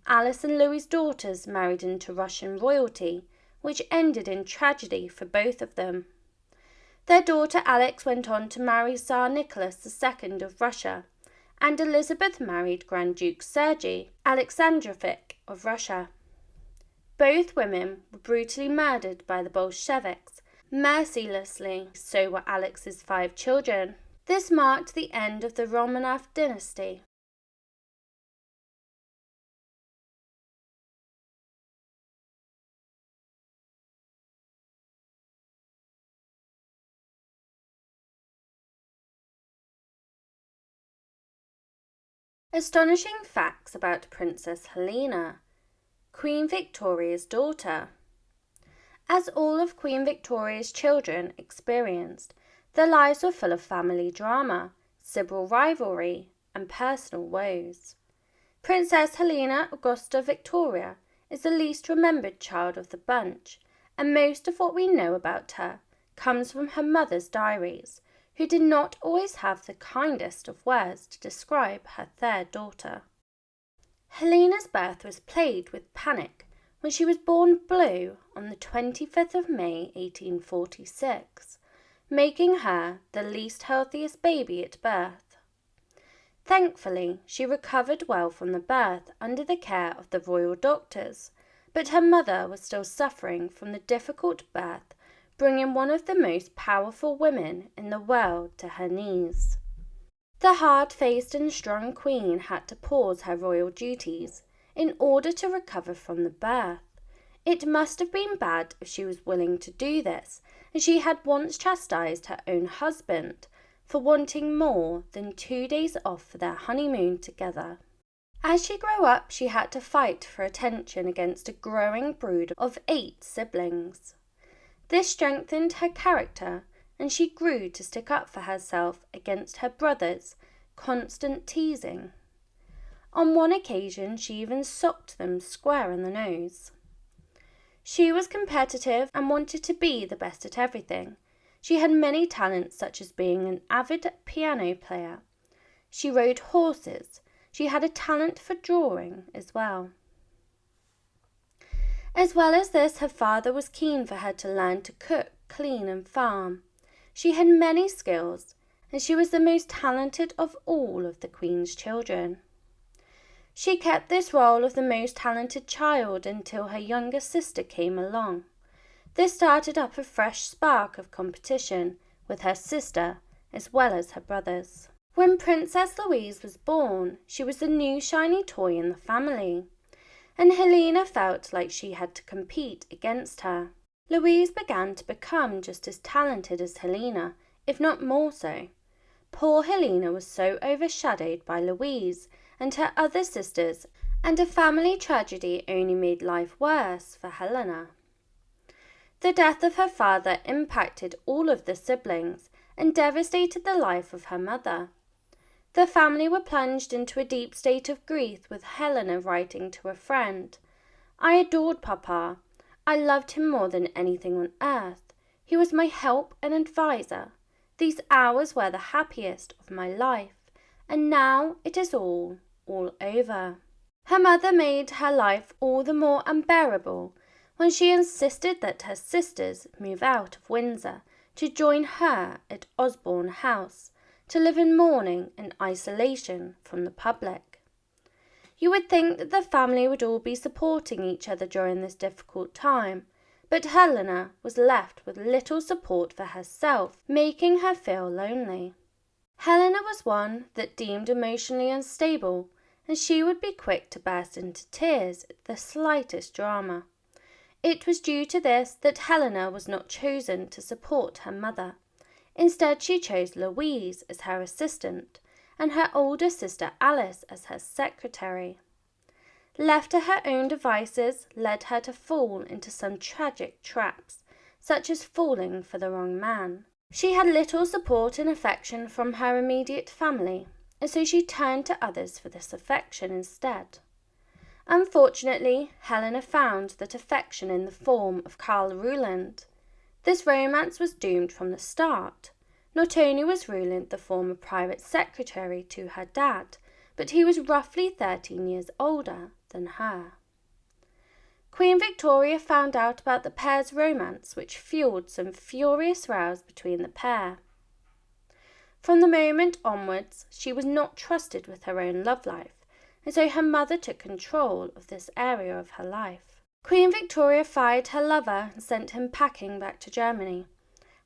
Alice and Louis's daughters married into Russian royalty, which ended in tragedy for both of them. Their daughter Alex went on to marry Tsar Nicholas II of Russia, and Elizabeth married Grand Duke Sergei Alexandrovich of Russia. Both women were brutally murdered by the Bolsheviks. Mercilessly, so were Alex's 5 children. This marked the end of the Romanov dynasty. Astonishing facts about Princess Helena, Queen Victoria's daughter. As all of Queen Victoria's children experienced, their lives were full of family drama, civil rivalry, and personal woes. Princess Helena Augusta Victoria is the least remembered child of the bunch, and most of what we know about her comes from her mother's diaries, who did not always have the kindest of words to describe her third daughter. Helena's birth was plagued with panic when she was born blue on the 25th of May 1846, making her the least healthiest baby at birth. Thankfully, she recovered well from the birth under the care of the royal doctors, but her mother was still suffering from the difficult birth, bringing one of the most powerful women in the world to her knees. The hard-faced and strong queen had to pause her royal duties in order to recover from the birth. It must have been bad if she was willing to do this, as she had once chastised her own husband for wanting more than 2 days off for their honeymoon together. As she grew up, she had to fight for attention against a growing brood of 8 siblings. This strengthened her character, and she grew to stick up for herself against her brothers' constant teasing. On one occasion, she even socked them square in the nose. She was competitive and wanted to be the best at everything. She had many talents, such as being an avid piano player. She rode horses. She had a talent for drawing as well. As well as this, her father was keen for her to learn to cook, clean and farm. She had many skills, and she was the most talented of all of the Queen's children. She kept this role of the most talented child until her younger sister came along. This started up a fresh spark of competition with her sister as well as her brothers. When Princess Louise was born, she was the new shiny toy in the family, and Helena felt like she had to compete against her. Louise began to become just as talented as Helena, if not more so. Poor Helena was so overshadowed by Louise and her other sisters, and a family tragedy only made life worse for Helena. The death of her father impacted all of the siblings and devastated the life of her mother. The family were plunged into a deep state of grief, with Helena writing to a friend, "I adored Papa. I loved him more than anything on earth. He was my help and adviser. These hours were the happiest of my life, and now it is all over." Her mother made her life all the more unbearable when she insisted that her sisters move out of Windsor to join her at Osborne House, to live in mourning and isolation from the public. You would think that the family would all be supporting each other during this difficult time, but Helena was left with little support for herself, making her feel lonely. Helena was one that deemed emotionally unstable, and she would be quick to burst into tears at the slightest drama. It was due to this that Helena was not chosen to support her mother. Instead, she chose Louise as her assistant and her older sister Alice as her secretary. Left to her own devices led her to fall into some tragic traps, such as falling for the wrong man. She had little support and affection from her immediate family, and so she turned to others for this affection instead. Unfortunately, Helena found that affection in the form of Karl Ruland. This romance was doomed from the start. Not only was Ruland the former private secretary to her dad, but he was roughly 13 years older than her. Queen Victoria found out about the pair's romance, which fueled some furious rows between the pair. From the moment onwards, she was not trusted with her own love life, and so her mother took control of this area of her life. Queen Victoria fired her lover and sent him packing back to Germany.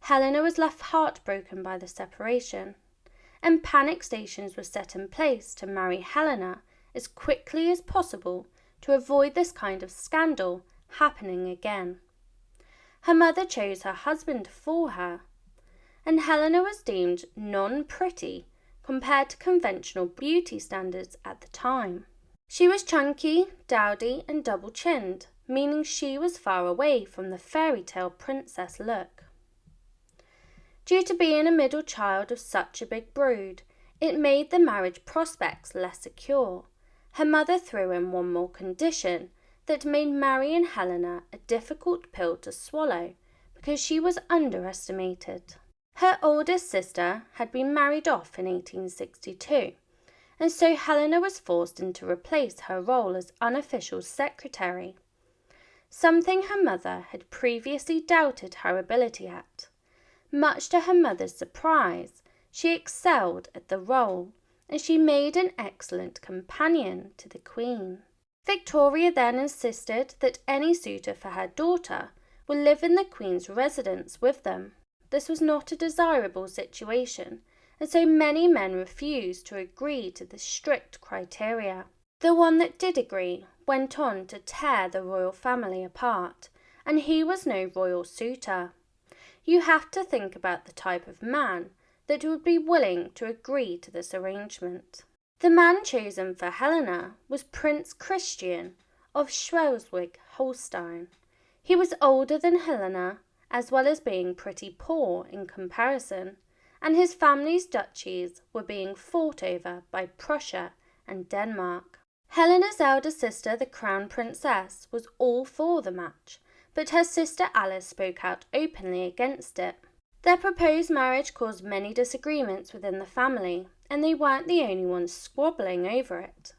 Helena was left heartbroken by the separation, and panic stations were set in place to marry Helena as quickly as possible to avoid this kind of scandal happening again. Her mother chose her husband for her, and Helena was deemed non-pretty compared to conventional beauty standards at the time. She was chunky, dowdy, and double-chinned, meaning she was far away from the fairy tale princess look. Due to being a middle child of such a big brood, it made the marriage prospects less secure. Her mother threw in one more condition that made marrying Helena a difficult pill to swallow because she was underestimated. Her oldest sister had been married off in 1862, and so Helena was forced to replace her role as unofficial secretary, something her mother had previously doubted her ability at. Much to her mother's surprise, she excelled at the role, and she made an excellent companion to the Queen. Victoria then insisted that any suitor for her daughter would live in the Queen's residence with them. This was not a desirable situation, and so many men refused to agree to the strict criteria. The one that did agree went on to tear the royal family apart, and he was no royal suitor. You have to think about the type of man that would be willing to agree to this arrangement. The man chosen for Helena was Prince Christian of Schleswig-Holstein. He was older than Helena, as well as being pretty poor in comparison, and his family's duchies were being fought over by Prussia and Denmark. Helena's elder sister, the Crown Princess, was all for the match, but her sister Alice spoke out openly against it. Their proposed marriage caused many disagreements within the family, and they weren't the only ones squabbling over it.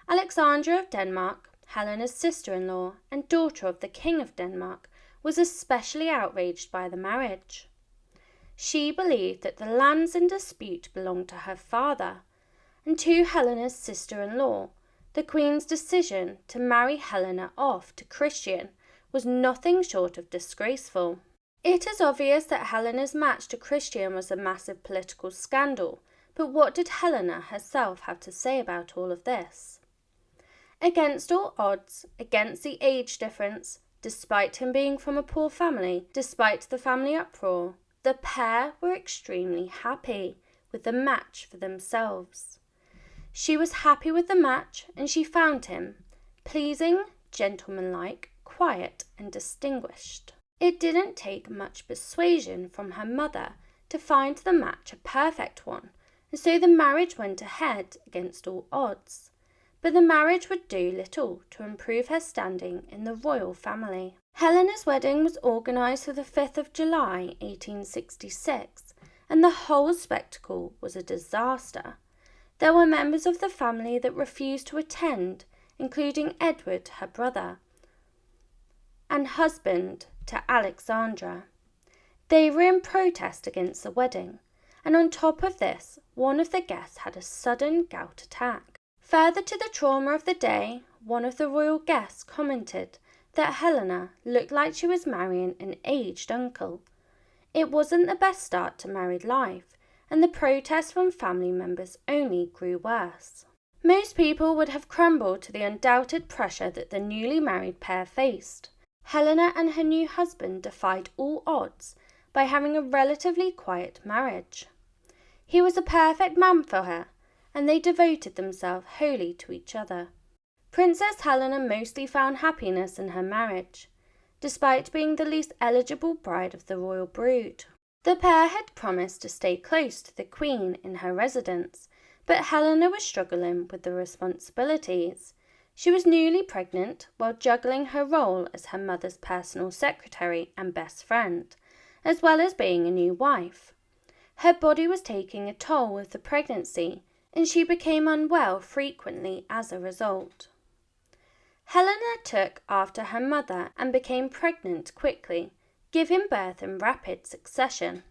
Alexandra of Denmark, Helena's sister-in-law and daughter of the King of Denmark, was especially outraged by the marriage. She believed that the lands in dispute belonged to her father, and to Helena's sister-in-law, the Queen's decision to marry Helena off to Christian was nothing short of disgraceful. It is obvious that Helena's match to Christian was a massive political scandal, but what did Helena herself have to say about all of this? Against all odds, against the age difference, despite him being from a poor family, despite the family uproar, the pair were extremely happy with the match for themselves. She was happy with the match, and she found him pleasing, gentlemanlike, quiet, and distinguished. It didn't take much persuasion from her mother to find the match a perfect one, and so the marriage went ahead against all odds. But the marriage would do little to improve her standing in the royal family. Helena's wedding was organised for the 5th of July 1866, and the whole spectacle was a disaster. There were members of the family that refused to attend, including Edward, her brother, and husband to Alexandra. They were in protest against the wedding, and on top of this, one of the guests had a sudden gout attack. Further to the trauma of the day, one of the royal guests commented that Helena looked like she was marrying an aged uncle. It wasn't the best start to married life, and the protests from family members only grew worse. Most people would have crumbled to the undoubted pressure that the newly married pair faced. Helena and her new husband defied all odds by having a relatively quiet marriage. He was a perfect man for her, and they devoted themselves wholly to each other. Princess Helena mostly found happiness in her marriage, despite being the least eligible bride of the royal brood. The pair had promised to stay close to the Queen in her residence, but Helena was struggling with the responsibilities. She was newly pregnant while juggling her role as her mother's personal secretary and best friend, as well as being a new wife. Her body was taking a toll with the pregnancy, and she became unwell frequently as a result. Helena took after her mother and became pregnant quickly, giving birth in rapid succession.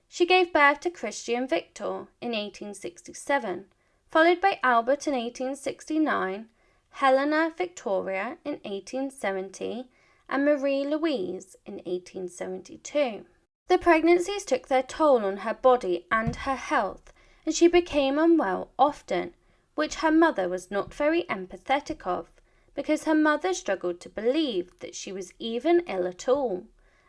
She gave birth to Christian Victor in 1867, followed by Albert in 1869, Helena Victoria in 1870, and Marie Louise in 1872. The pregnancies took their toll on her body and her health, and she became unwell often, which her mother was not very empathetic of, because her mother struggled to believe that she was even ill at all,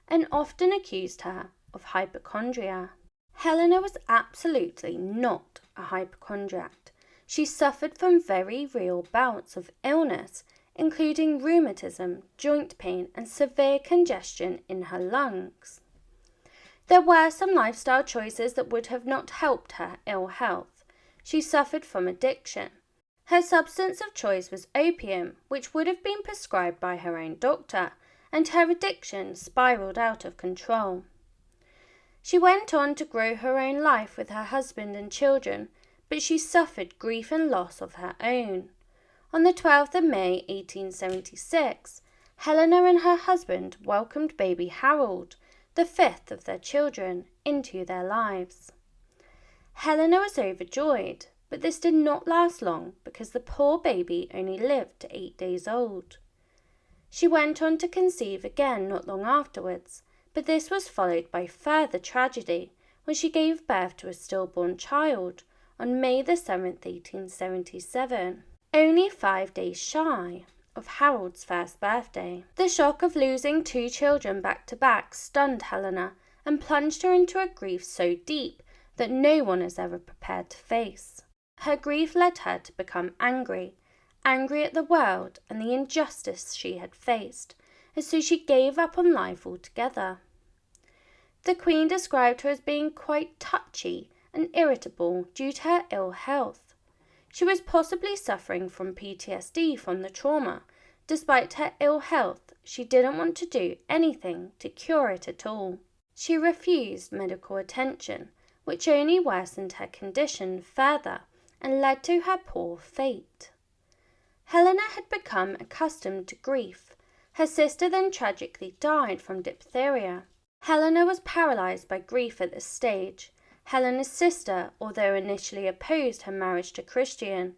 and often accused her of hypochondria. Helena was absolutely not a hypochondriac. She suffered from very real bouts of illness, including rheumatism, joint pain, and severe congestion in her lungs. There were some lifestyle choices that would have not helped her ill health. She suffered from addiction. Her substance of choice was opium, which would have been prescribed by her own doctor, and her addiction spiraled out of control. She went on to grow her own life with her husband and children, but she suffered grief and loss of her own. On the 12th of May 1876, Helena and her husband welcomed baby Harold, the fifth of their children, into their lives. Helena was overjoyed, but this did not last long because the poor baby only lived to 8 days old. She went on to conceive again not long afterwards, but this was followed by further tragedy when she gave birth to a stillborn child on May the 7th, 1877, only 5 days shy of Harold's first birthday. The shock of losing 2 children back to back stunned Helena and plunged her into a grief so deep that no one is ever prepared to face. Her grief led her to become angry at the world and the injustice she had faced, and so she gave up on life altogether. The Queen described her as being quite touchy and irritable due to her ill health. She was possibly suffering from PTSD from the trauma. Despite her ill health, she didn't want to do anything to cure it at all. She refused medical attention, which only worsened her condition further and led to her poor fate. Helena had become accustomed to grief. Her sister then tragically died from diphtheria. Helena was paralyzed by grief at this stage. Helena's sister, although initially opposed her marriage to Christian,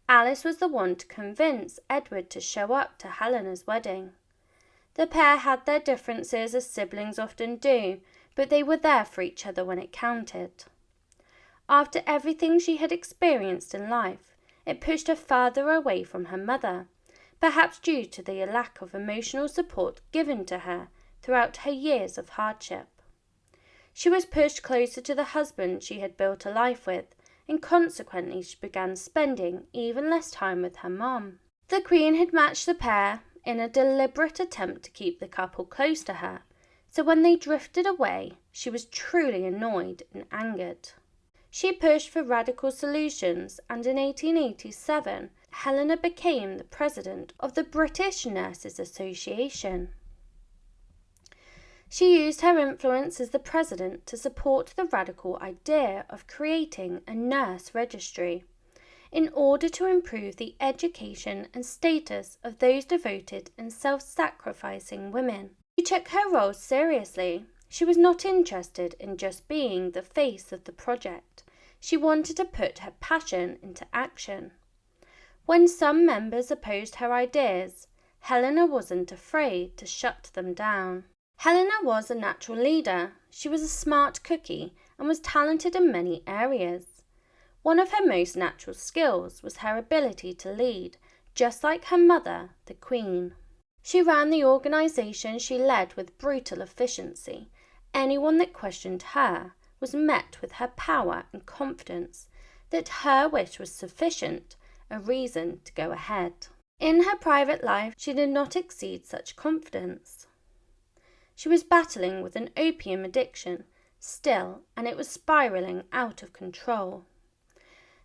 Alice was the one to convince Edward to show up to Helena's wedding. The pair had their differences, as siblings often do, but they were there for each other when it counted. After everything she had experienced in life, it pushed her farther away from her mother, perhaps due to the lack of emotional support given to her throughout her years of hardship. She was pushed closer to the husband she had built a life with, and consequently she began spending even less time with her mom. The Queen had matched the pair in a deliberate attempt to keep the couple close to her, so when they drifted away, she was truly annoyed and angered. She pushed for radical solutions, and in 1887, Helena became the president of the British Nurses Association. She used her influence as the president to support the radical idea of creating a nurse registry in order to improve the education and status of those devoted and self-sacrificing women. She took her role seriously. She was not interested in just being the face of the project. She wanted to put her passion into action. When some members opposed her ideas, Helena wasn't afraid to shut them down. Helena was a natural leader. She was a smart cookie and was talented in many areas. One of her most natural skills was her ability to lead, just like her mother, the Queen. She ran the organization she led with brutal efficiency. Anyone that questioned her was met with her power and confidence that her wish was sufficient a reason to go ahead. In her private life, she did not exceed such confidence. She was battling with an opium addiction still, and it was spiraling out of control.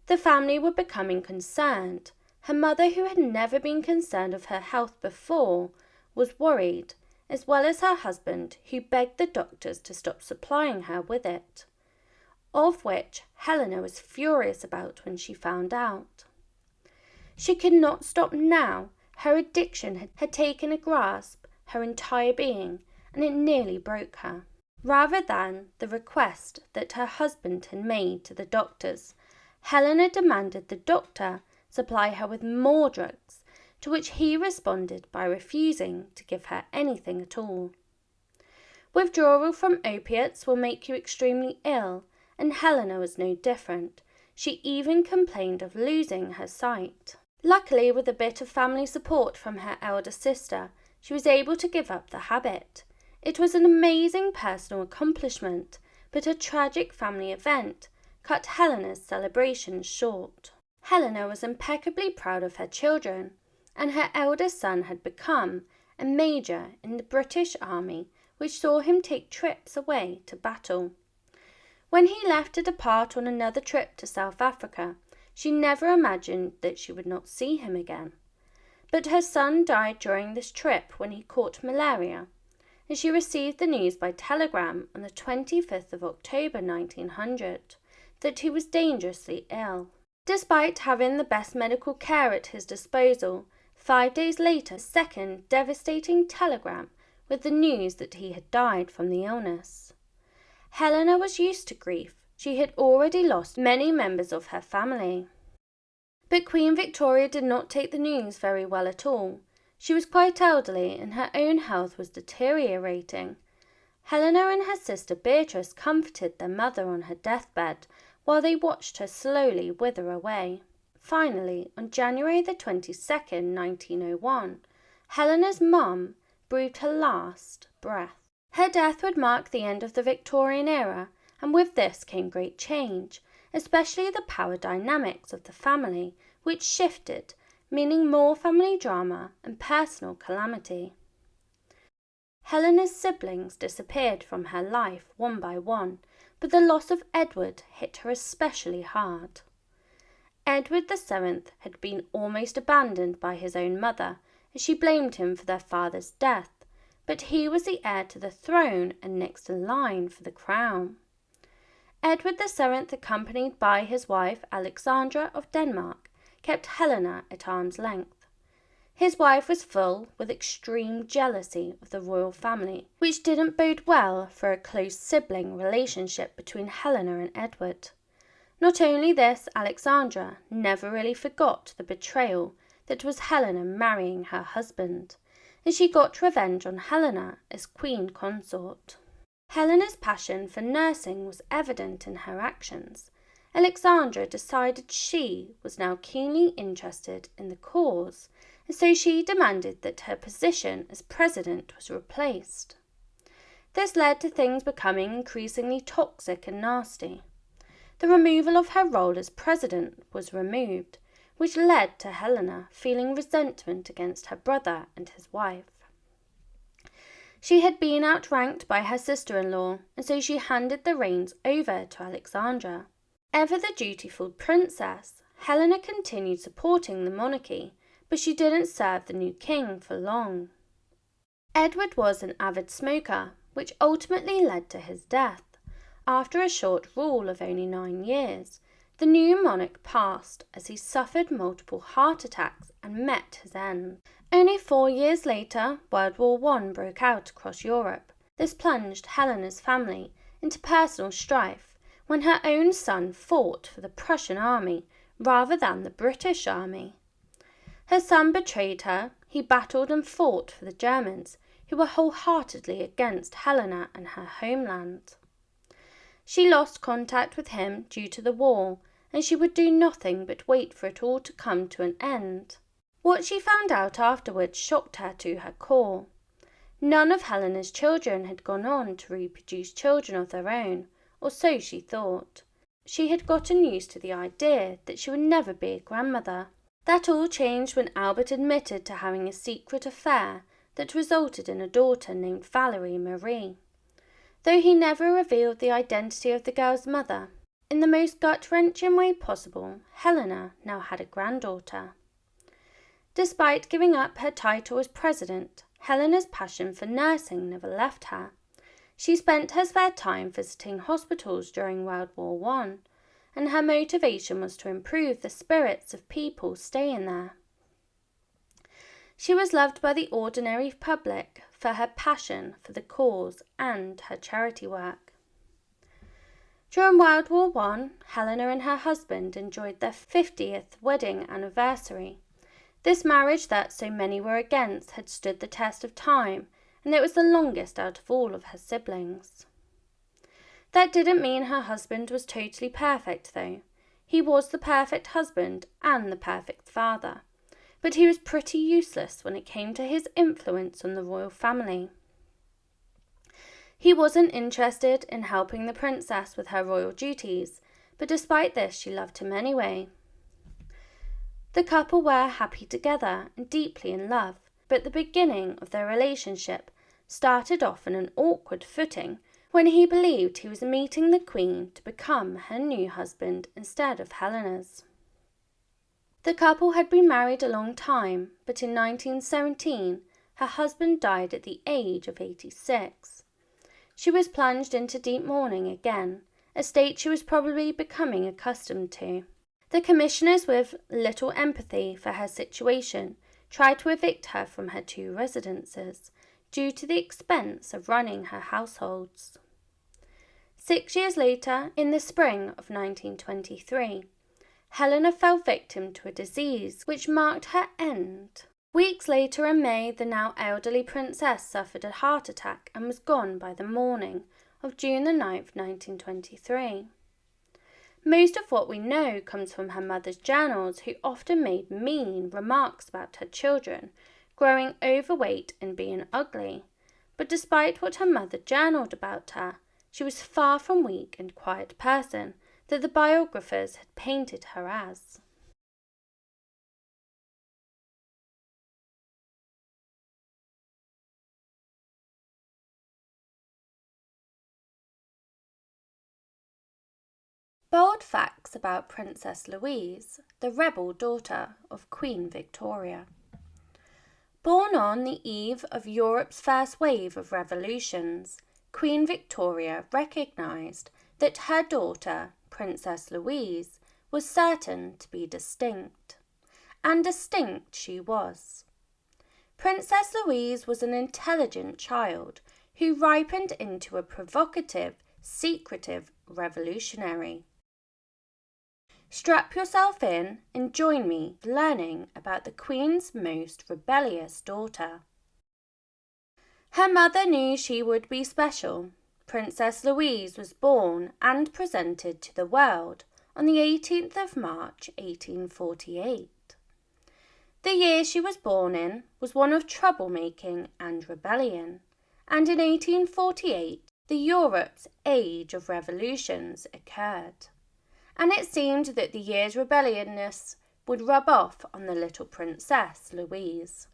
The family were becoming concerned. Her mother, who had never been concerned of her health before, was worried, as well as her husband, who begged the doctors to stop supplying her with it, of which Helena was furious about when she found out. She could not stop now. Her addiction had taken a grasp her entire being, and it nearly broke her. Rather than the request that her husband had made to the doctors, Helena demanded the doctor supply her with more drugs, to which he responded by refusing to give her anything at all. Withdrawal from opiates will make you extremely ill, and Helena was no different. She even complained of losing her sight. Luckily, with a bit of family support from her elder sister, she was able to give up the habit. It was an amazing personal accomplishment, but a tragic family event cut Helena's celebrations short. Helena was impeccably proud of her children, and her eldest son had become a major in the British Army, which saw him take trips away to battle. When he left to depart on another trip to South Africa, she never imagined that she would not see him again. But her son died during this trip when he caught malaria, and she received the news by telegram on the 25th of October 1900 that he was dangerously ill. Despite having the best medical care at his disposal, 5 days later, a second devastating telegram with the news that he had died from the illness. Helena was used to grief. She had already lost many members of her family. But Queen Victoria did not take the news very well at all. She was quite elderly and her own health was deteriorating. Helena and her sister Beatrice comforted their mother on her deathbed while they watched her slowly wither away. Finally, on January the 22nd, 1901, Helena's mum breathed her last breath. Her death would mark the end of the Victorian era, and with this came great change, especially the power dynamics of the family, which shifted, meaning more family drama and personal calamity. Helena's siblings disappeared from her life one by one, but the loss of Edward hit her especially hard. Edward VII had been almost abandoned by his own mother, as she blamed him for their father's death, but he was the heir to the throne and next in line for the crown. Edward VII, accompanied by his wife Alexandra of Denmark, kept Helena at arm's length. His wife was full with extreme jealousy of the royal family, which didn't bode well for a close sibling relationship between Helena and Edward. Not only this, Alexandra never really forgot the betrayal that was Helena marrying her husband, and she got revenge on Helena as queen consort. Helena's passion for nursing was evident in her actions. Alexandra decided she was now keenly interested in the cause, and so she demanded that her position as president was replaced. This led to things becoming increasingly toxic and nasty. The removal of her role as president was removed, which led to Helena feeling resentment against her brother and his wife. She had been outranked by her sister-in-law, and so she handed the reins over to Alexandra. Ever the dutiful princess, Helena continued supporting the monarchy, but she didn't serve the new king for long. Edward was an avid smoker, which ultimately led to his death. After a short rule of only 9 years, the new monarch passed as he suffered multiple heart attacks and met his end. Only 4 years later, World War I broke out across Europe. This plunged Helena's family into personal strife when her own son fought for the Prussian army rather than the British army. Her son betrayed her. He battled and fought for the Germans, who were wholeheartedly against Helena and her homeland. She lost contact with him due to the war, and she would do nothing but wait for it all to come to an end. What she found out afterwards shocked her to her core. None of Helena's children had gone on to reproduce children of their own, or so she thought. She had gotten used to the idea that she would never be a grandmother. That all changed when Albert admitted to having a secret affair that resulted in a daughter named Valerie Marie. Though he never revealed the identity of the girl's mother, in the most gut-wrenching way possible, Helena now had a granddaughter. Despite giving up her title as president, Helena's passion for nursing never left her. She spent her spare time visiting hospitals during World War I, and her motivation was to improve the spirits of people staying there. She was loved by the ordinary public for her passion for the cause and her charity work. During World War I, Helena and her husband enjoyed their 50th wedding anniversary. This marriage that so many were against had stood the test of time, and it was the longest out of all of her siblings. That didn't mean her husband was totally perfect, though. He was the perfect husband and the perfect father, but he was pretty useless when it came to his influence on the royal family. He wasn't interested in helping the princess with her royal duties, but despite this she loved him anyway. The couple were happy together and deeply in love, but the beginning of their relationship started off on an awkward footing when he believed he was meeting the Queen to become her new husband instead of Helena's. The couple had been married a long time, but in 1917 her husband died at the age of 86. She was plunged into deep mourning again, a state she was probably becoming accustomed to. The commissioners, with little empathy for her situation, tried to evict her from her 2 residences due to the expense of running her households. 6 years later, in the spring of 1923, Helena fell victim to a disease which marked her end. Weeks later in May, the now elderly princess suffered a heart attack and was gone by the morning of June 9, 1923. Most of what we know comes from her mother's journals, who often made mean remarks about her children growing overweight and being ugly. But despite what her mother journaled about her, she was far from weak and quiet person that the biographers had painted her as. Bold facts about Princess Louise, the rebel daughter of Queen Victoria. Born on the eve of Europe's first wave of revolutions, Queen Victoria recognised that her daughter, Princess Louise, was certain to be distinct. And distinct she was. Princess Louise was an intelligent child who ripened into a provocative, secretive revolutionary. Strap yourself in and join me learning about the Queen's most rebellious daughter. Her mother knew she would be special. Princess Louise was born and presented to the world on the 18th of March 1848. The year she was born in was one of troublemaking and rebellion, and in 1848 the Europe's age of revolutions occurred. And it seemed that the year's rebelliousness would rub off on the little Princess Louise.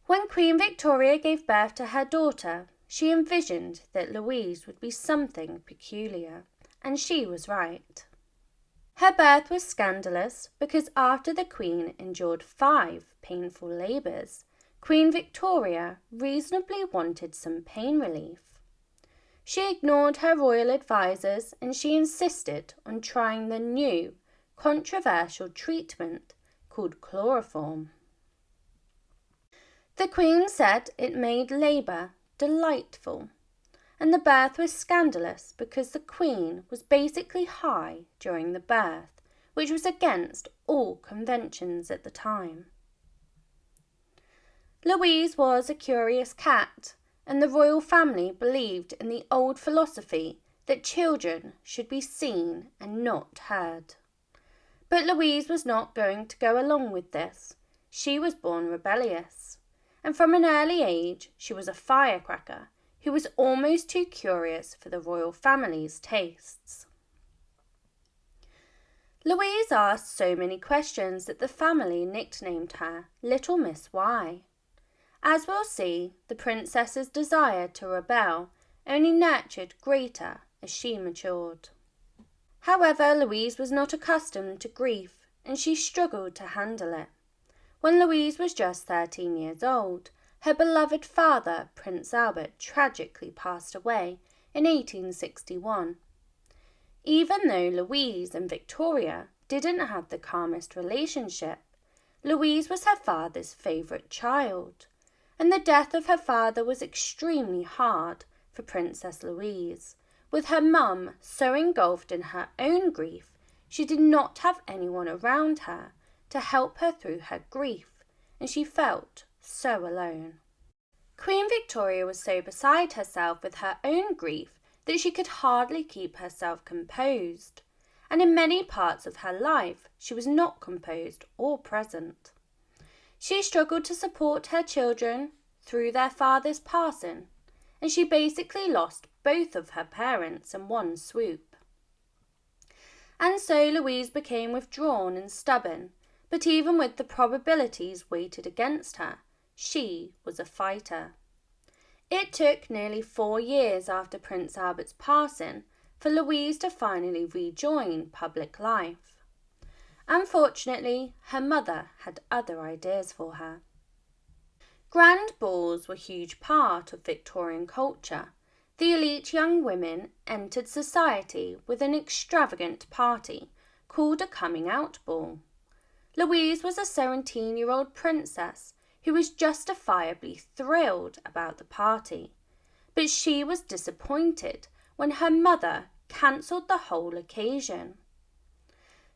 When Queen Victoria gave birth to her daughter, she envisioned that Louise would be something peculiar, and she was right. Her birth was scandalous because after the Queen endured 5 painful labours, Queen Victoria reasonably wanted some pain relief. She ignored her royal advisers and she insisted on trying the new, controversial treatment called chloroform. The Queen said it made labour delightful, and the birth was scandalous because the Queen was basically high during the birth, which was against all conventions at the time. Louise was a curious cat, and the royal family believed in the old philosophy that children should be seen and not heard. But Louise was not going to go along with this. She was born rebellious, and from an early age she was a firecracker who was almost too curious for the royal family's tastes. Louise asked so many questions that the family nicknamed her Little Miss Why. As we'll see, the princess's desire to rebel only nurtured greater as she matured. However, Louise was not accustomed to grief, and she struggled to handle it. When Louise was just 13 years old, her beloved father, Prince Albert, tragically passed away in 1861. Even though Louise and Victoria didn't have the calmest relationship, Louise was her father's favourite child, and the death of her father was extremely hard for Princess Louise. With her mum so engulfed in her own grief, she did not have anyone around her to help her through her grief, and she felt so alone. Queen Victoria was so beside herself with her own grief that she could hardly keep herself composed, and in many parts of her life she was not composed or present. She struggled to support her children through their father's passing, and she basically lost both of her parents in one swoop. And so Louise became withdrawn and stubborn, but even with the probabilities weighted against her, she was a fighter. It took nearly 4 years after Prince Albert's passing for Louise to finally rejoin public life. Unfortunately, her mother had other ideas for her. Grand balls were a huge part of Victorian culture. The elite young women entered society with an extravagant party called a coming-out ball. Louise was a 17-year-old princess who was justifiably thrilled about the party, but she was disappointed when her mother cancelled the whole occasion.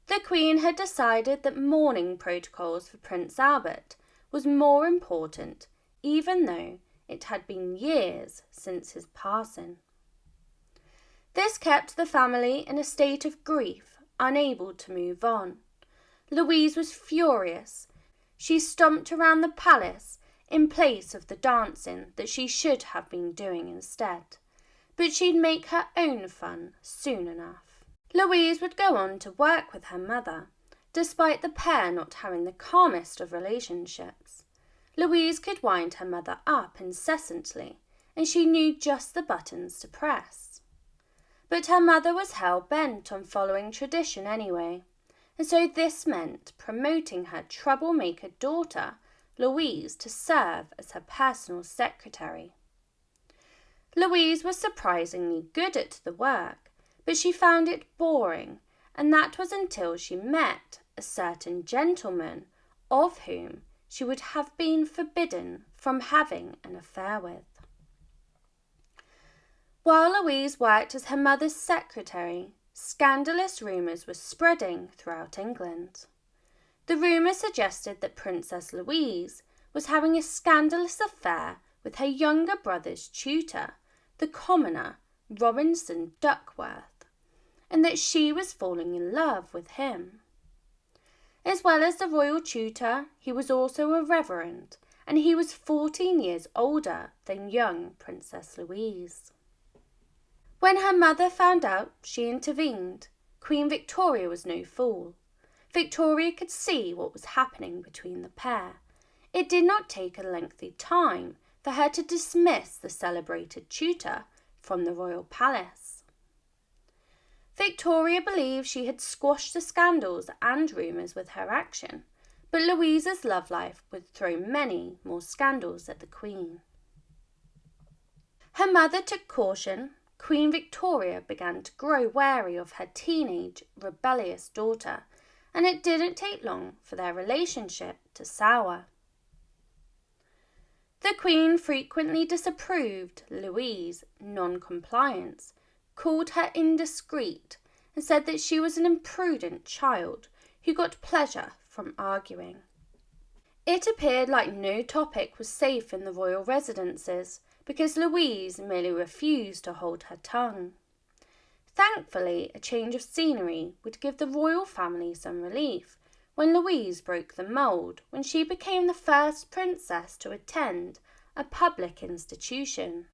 The Queen had decided that mourning protocols for Prince Albert was more important, even though it had been years since his passing. This kept the family in a state of grief, unable to move on. Louise was furious. She stomped around the palace in place of the dancing that she should have been doing instead, but she'd make her own fun soon enough. Louise would go on to work with her mother, despite the pair not having the calmest of relationships. Louise could wind her mother up incessantly, and she knew just the buttons to press. But her mother was hell-bent on following tradition anyway, and so this meant promoting her troublemaker daughter, Louise, to serve as her personal secretary. Louise was surprisingly good at the work, but she found it boring, and that was until she met a certain gentleman of whom she would have been forbidden from having an affair with. While Louise worked as her mother's secretary, scandalous rumours were spreading throughout England. The rumour suggested that Princess Louise was having a scandalous affair with her younger brother's tutor, the commoner Robinson Duckworth, and that she was falling in love with him. As well as the royal tutor, he was also a reverend, and he was 14 years older than young Princess Louise. When her mother found out, she intervened. Queen Victoria was no fool. Victoria could see what was happening between the pair. It did not take a lengthy time for her to dismiss the celebrated tutor from the royal palace. Victoria believed she had squashed the scandals and rumours with her action, but Louise's love life would throw many more scandals at the Queen. Her mother took caution. Queen Victoria began to grow wary of her teenage, rebellious daughter, and it didn't take long for their relationship to sour. The Queen frequently disapproved Louise's non-compliance, called her indiscreet, and said that she was an imprudent child who got pleasure from arguing. It appeared like no topic was safe in the royal residences, because Louise merely refused to hold her tongue. Thankfully, a change of scenery would give the royal family some relief when Louise broke the mould when she became the first princess to attend a public institution.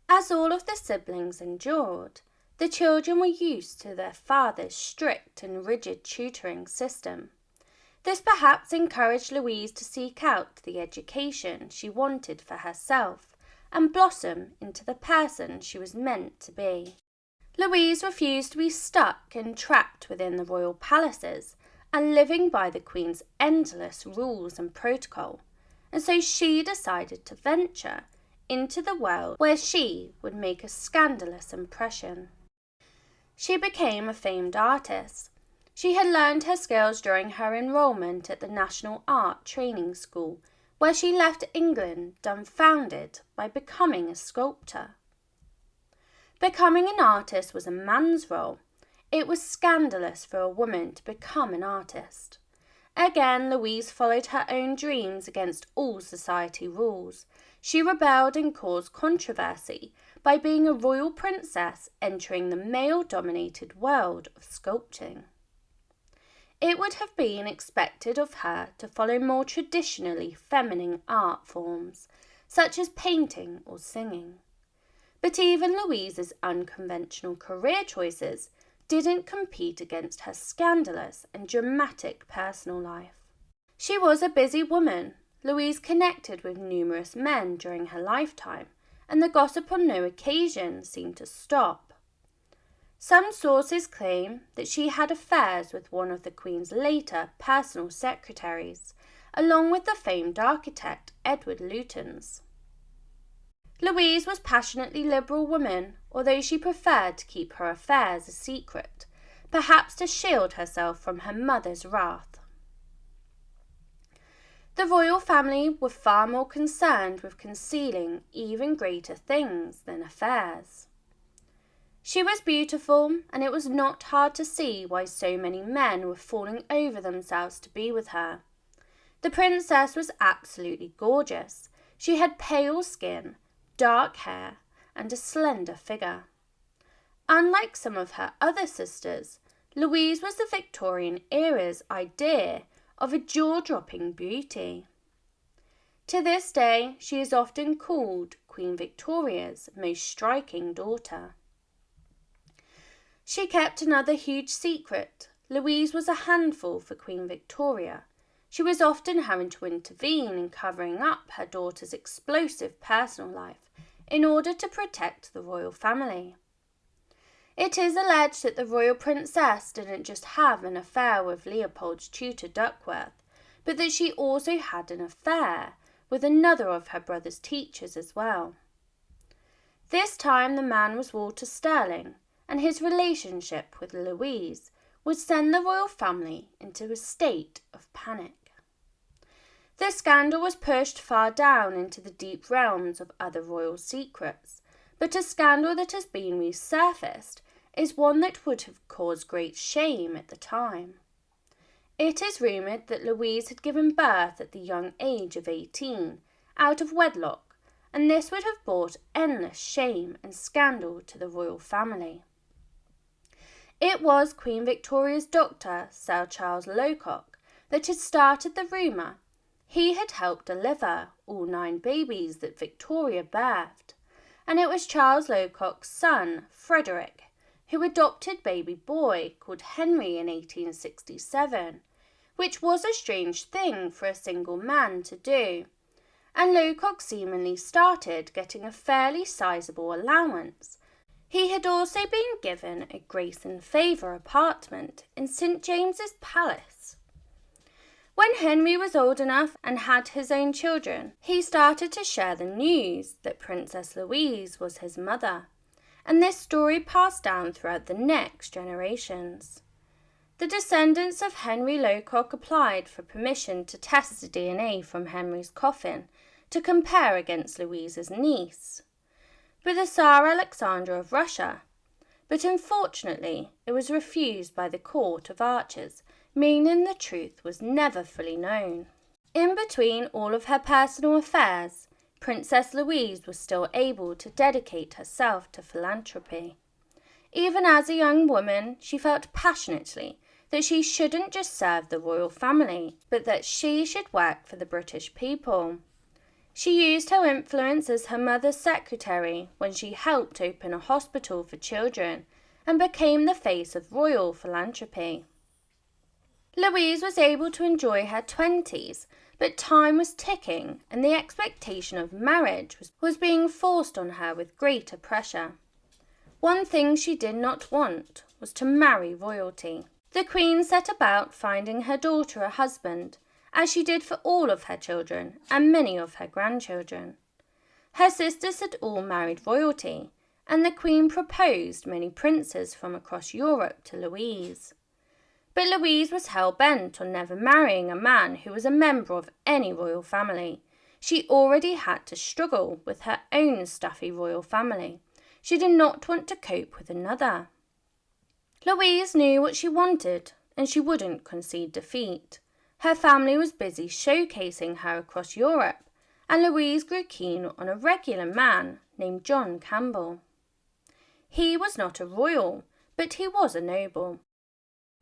As all of the siblings endured, the children were used to their father's strict and rigid tutoring system. This perhaps encouraged Louise to seek out the education she wanted for herself and blossom into the person she was meant to be. Louise refused to be stuck and trapped within the royal palaces, and living by the Queen's endless rules and protocol, and so she decided to venture into the world where she would make a scandalous impression. She became a famed artist. She had learned her skills during her enrollment at the National Art Training School, where she left England dumbfounded by becoming a sculptor. Becoming an artist was a man's role. It was scandalous for a woman to become an artist. Again, Louise followed her own dreams against all society rules. She rebelled and caused controversy by being a royal princess entering the male-dominated world of sculpting. It would have been expected of her to follow more traditionally feminine art forms, such as painting or singing. But even Louise's unconventional career choices didn't compete against her scandalous and dramatic personal life. She was a busy woman. Louise connected with numerous men during her lifetime, and the gossip on no occasion seemed to stop. Some sources claim that she had affairs with one of the Queen's later personal secretaries, along with the famed architect Edward Lutyens. Louise was a passionately liberal woman, although she preferred to keep her affairs a secret, perhaps to shield herself from her mother's wrath. The royal family were far more concerned with concealing even greater things than affairs. She was beautiful, and it was not hard to see why so many men were falling over themselves to be with her. The princess was absolutely gorgeous. She had pale skin, dark hair, and a slender figure. Unlike some of her other sisters, Louise was the Victorian era's idea of a jaw-dropping beauty. To this day, she is often called Queen Victoria's most striking daughter. She kept another huge secret. Louise was a handful for Queen Victoria. She was often having to intervene in covering up her daughter's explosive personal life in order to protect the royal family. It is alleged that the royal princess didn't just have an affair with Leopold's tutor Duckworth, but that she also had an affair with another of her brother's teachers as well. This time the man was Walter Stirling, and his relationship with Louise would send the royal family into a state of panic. The scandal was pushed far down into the deep realms of other royal secrets, but a scandal that has been resurfaced is one that would have caused great shame at the time. It is rumoured that Louise had given birth at the young age of 18, out of wedlock, and this would have brought endless shame and scandal to the royal family. It was Queen Victoria's doctor, Sir Charles Locock, that had started the rumour. He had helped deliver all 9 babies that Victoria birthed, and it was Charles Locock's son, Frederick, who adopted baby boy called Henry in 1867, which was a strange thing for a single man to do, and Locock seemingly started getting a fairly sizable allowance. He had also been given a grace and favour apartment in St James's Palace. When Henry was old enough and had his own children, he started to share the news that Princess Louise was his mother, and this story passed down throughout the next generations. The descendants of Henry Locock applied for permission to test the DNA from Henry's coffin to compare against Louise's niece, with the Tsar Alexandra of Russia, but unfortunately it was refused by the court of archers, meaning the truth was never fully known. In between all of her personal affairs, Princess Louise was still able to dedicate herself to philanthropy. Even as a young woman, she felt passionately that she shouldn't just serve the royal family, but that she should work for the British people. She used her influence as her mother's secretary when she helped open a hospital for children and became the face of royal philanthropy. Louise was able to enjoy her 20s, but time was ticking and the expectation of marriage was being forced on her with greater pressure. One thing she did not want was to marry royalty. The Queen set about finding her daughter a husband, as she did for all of her children and many of her grandchildren. Her sisters had all married royalty, and the Queen proposed many princes from across Europe to Louise. But Louise was hell-bent on never marrying a man who was a member of any royal family. She already had to struggle with her own stuffy royal family. She did not want to cope with another. Louise knew what she wanted, and she wouldn't concede defeat. Her family was busy showcasing her across Europe, and Louise grew keen on a regular man named John Campbell. He was not a royal, but he was a noble.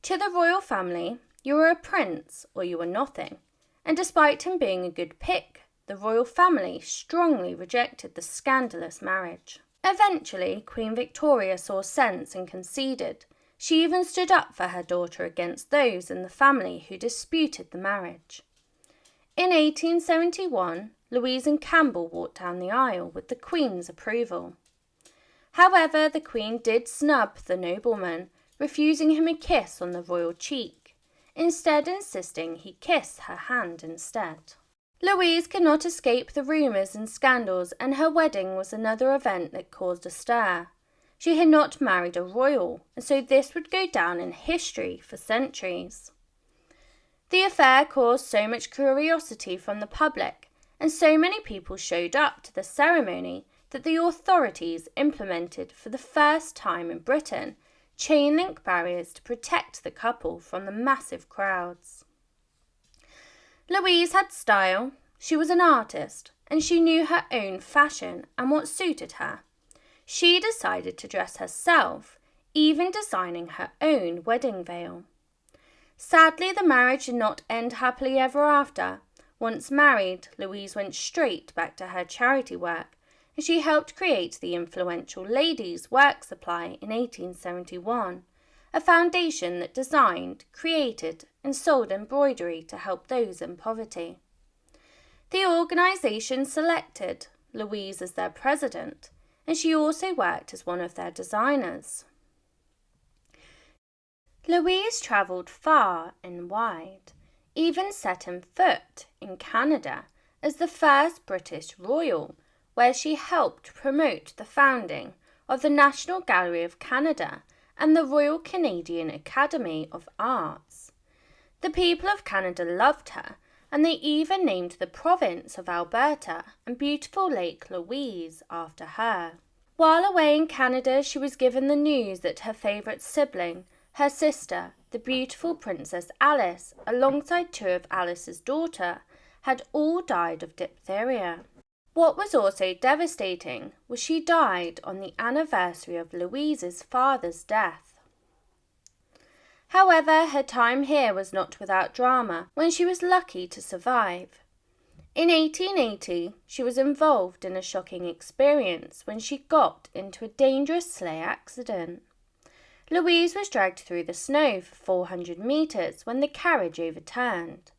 To the royal family, you were a prince or you were nothing, and despite him being a good pick, the royal family strongly rejected the scandalous marriage. Eventually, Queen Victoria saw sense and conceded. She even stood up for her daughter against those in the family who disputed the marriage. In 1871, Louise and Campbell walked down the aisle with the Queen's approval. However, the Queen did snub the nobleman, refusing him a kiss on the royal cheek, instead insisting he kiss her hand instead. Louise could not escape the rumours and scandals, and her wedding was another event that caused a stir. She had not married a royal, and so this would go down in history for centuries. The affair caused so much curiosity from the public, and so many people showed up to the ceremony that the authorities implemented for the first time in Britain chain-link barriers to protect the couple from the massive crowds. Louise had style, she was an artist, and she knew her own fashion and what suited her. She decided to dress herself, even designing her own wedding veil. Sadly, the marriage did not end happily ever after. Once married, Louise went straight back to her charity work, and she helped create the influential Ladies' Work Supply in 1871, a foundation that designed, created, and sold embroidery to help those in poverty. The organisation selected Louise as their president, and she also worked as one of their designers. Louise travelled far and wide, even setting foot in Canada as the first British royal, where she helped promote the founding of the National Gallery of Canada and the Royal Canadian Academy of Arts. The people of Canada loved her, and they even named the province of Alberta and beautiful Lake Louise after her. While away in Canada, she was given the news that her favourite sibling, her sister, the beautiful Princess Alice, alongside two of Alice's daughters, had all died of diphtheria. What was also devastating was she died on the anniversary of Louise's father's death. However, her time here was not without drama when she was lucky to survive. In 1880, she was involved in a shocking experience when she got into a dangerous sleigh accident. Louise was dragged through the snow for 400 metres when the carriage overturned.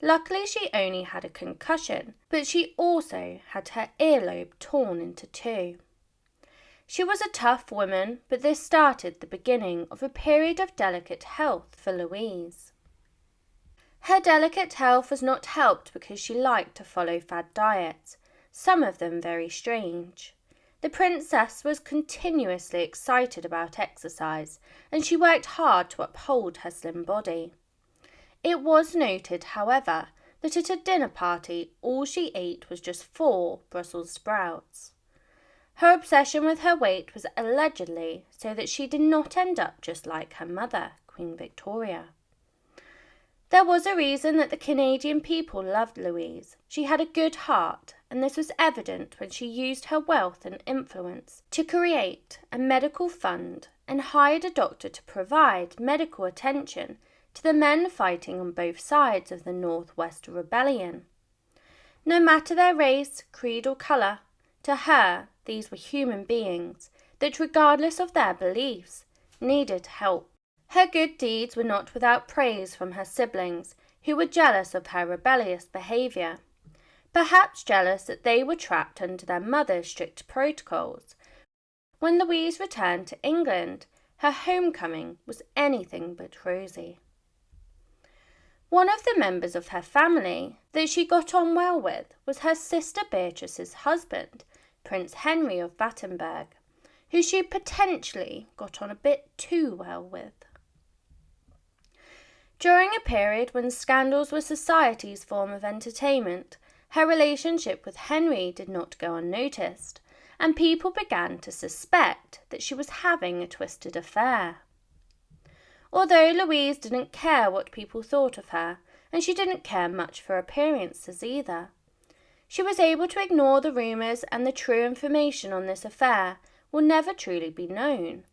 Luckily, she only had a concussion, but she also had her earlobe torn into two. She was a tough woman, but this started the beginning of a period of delicate health for Louise. Her delicate health was not helped because she liked to follow fad diets, some of them very strange. The princess was continuously excited about exercise, and she worked hard to uphold her slim body. It was noted, however, that at a dinner party all she ate was just 4 Brussels sprouts. Her obsession with her weight was allegedly so that she did not end up just like her mother, Queen Victoria. There was a reason that the Canadian people loved Louise. She had a good heart, and this was evident when she used her wealth and influence to create a medical fund and hired a doctor to provide medical attention to the men fighting on both sides of the Northwest Rebellion. No matter their race, creed or colour, to her these were human beings that, regardless of their beliefs, needed help. Her good deeds were not without praise from her siblings, who were jealous of her rebellious behaviour, perhaps jealous that they were trapped under their mother's strict protocols. When Louise returned to England, her homecoming was anything but rosy. One of the members of her family that she got on well with was her sister Beatrice's husband, Prince Henry of Battenberg, who she potentially got on a bit too well with. During a period when scandals were society's form of entertainment, her relationship with Henry did not go unnoticed, and people began to suspect that she was having a twisted affair. Although Louise didn't care what people thought of her, and she didn't care much for appearances either, she was able to ignore the rumours, and the true information on this affair will never truly be known.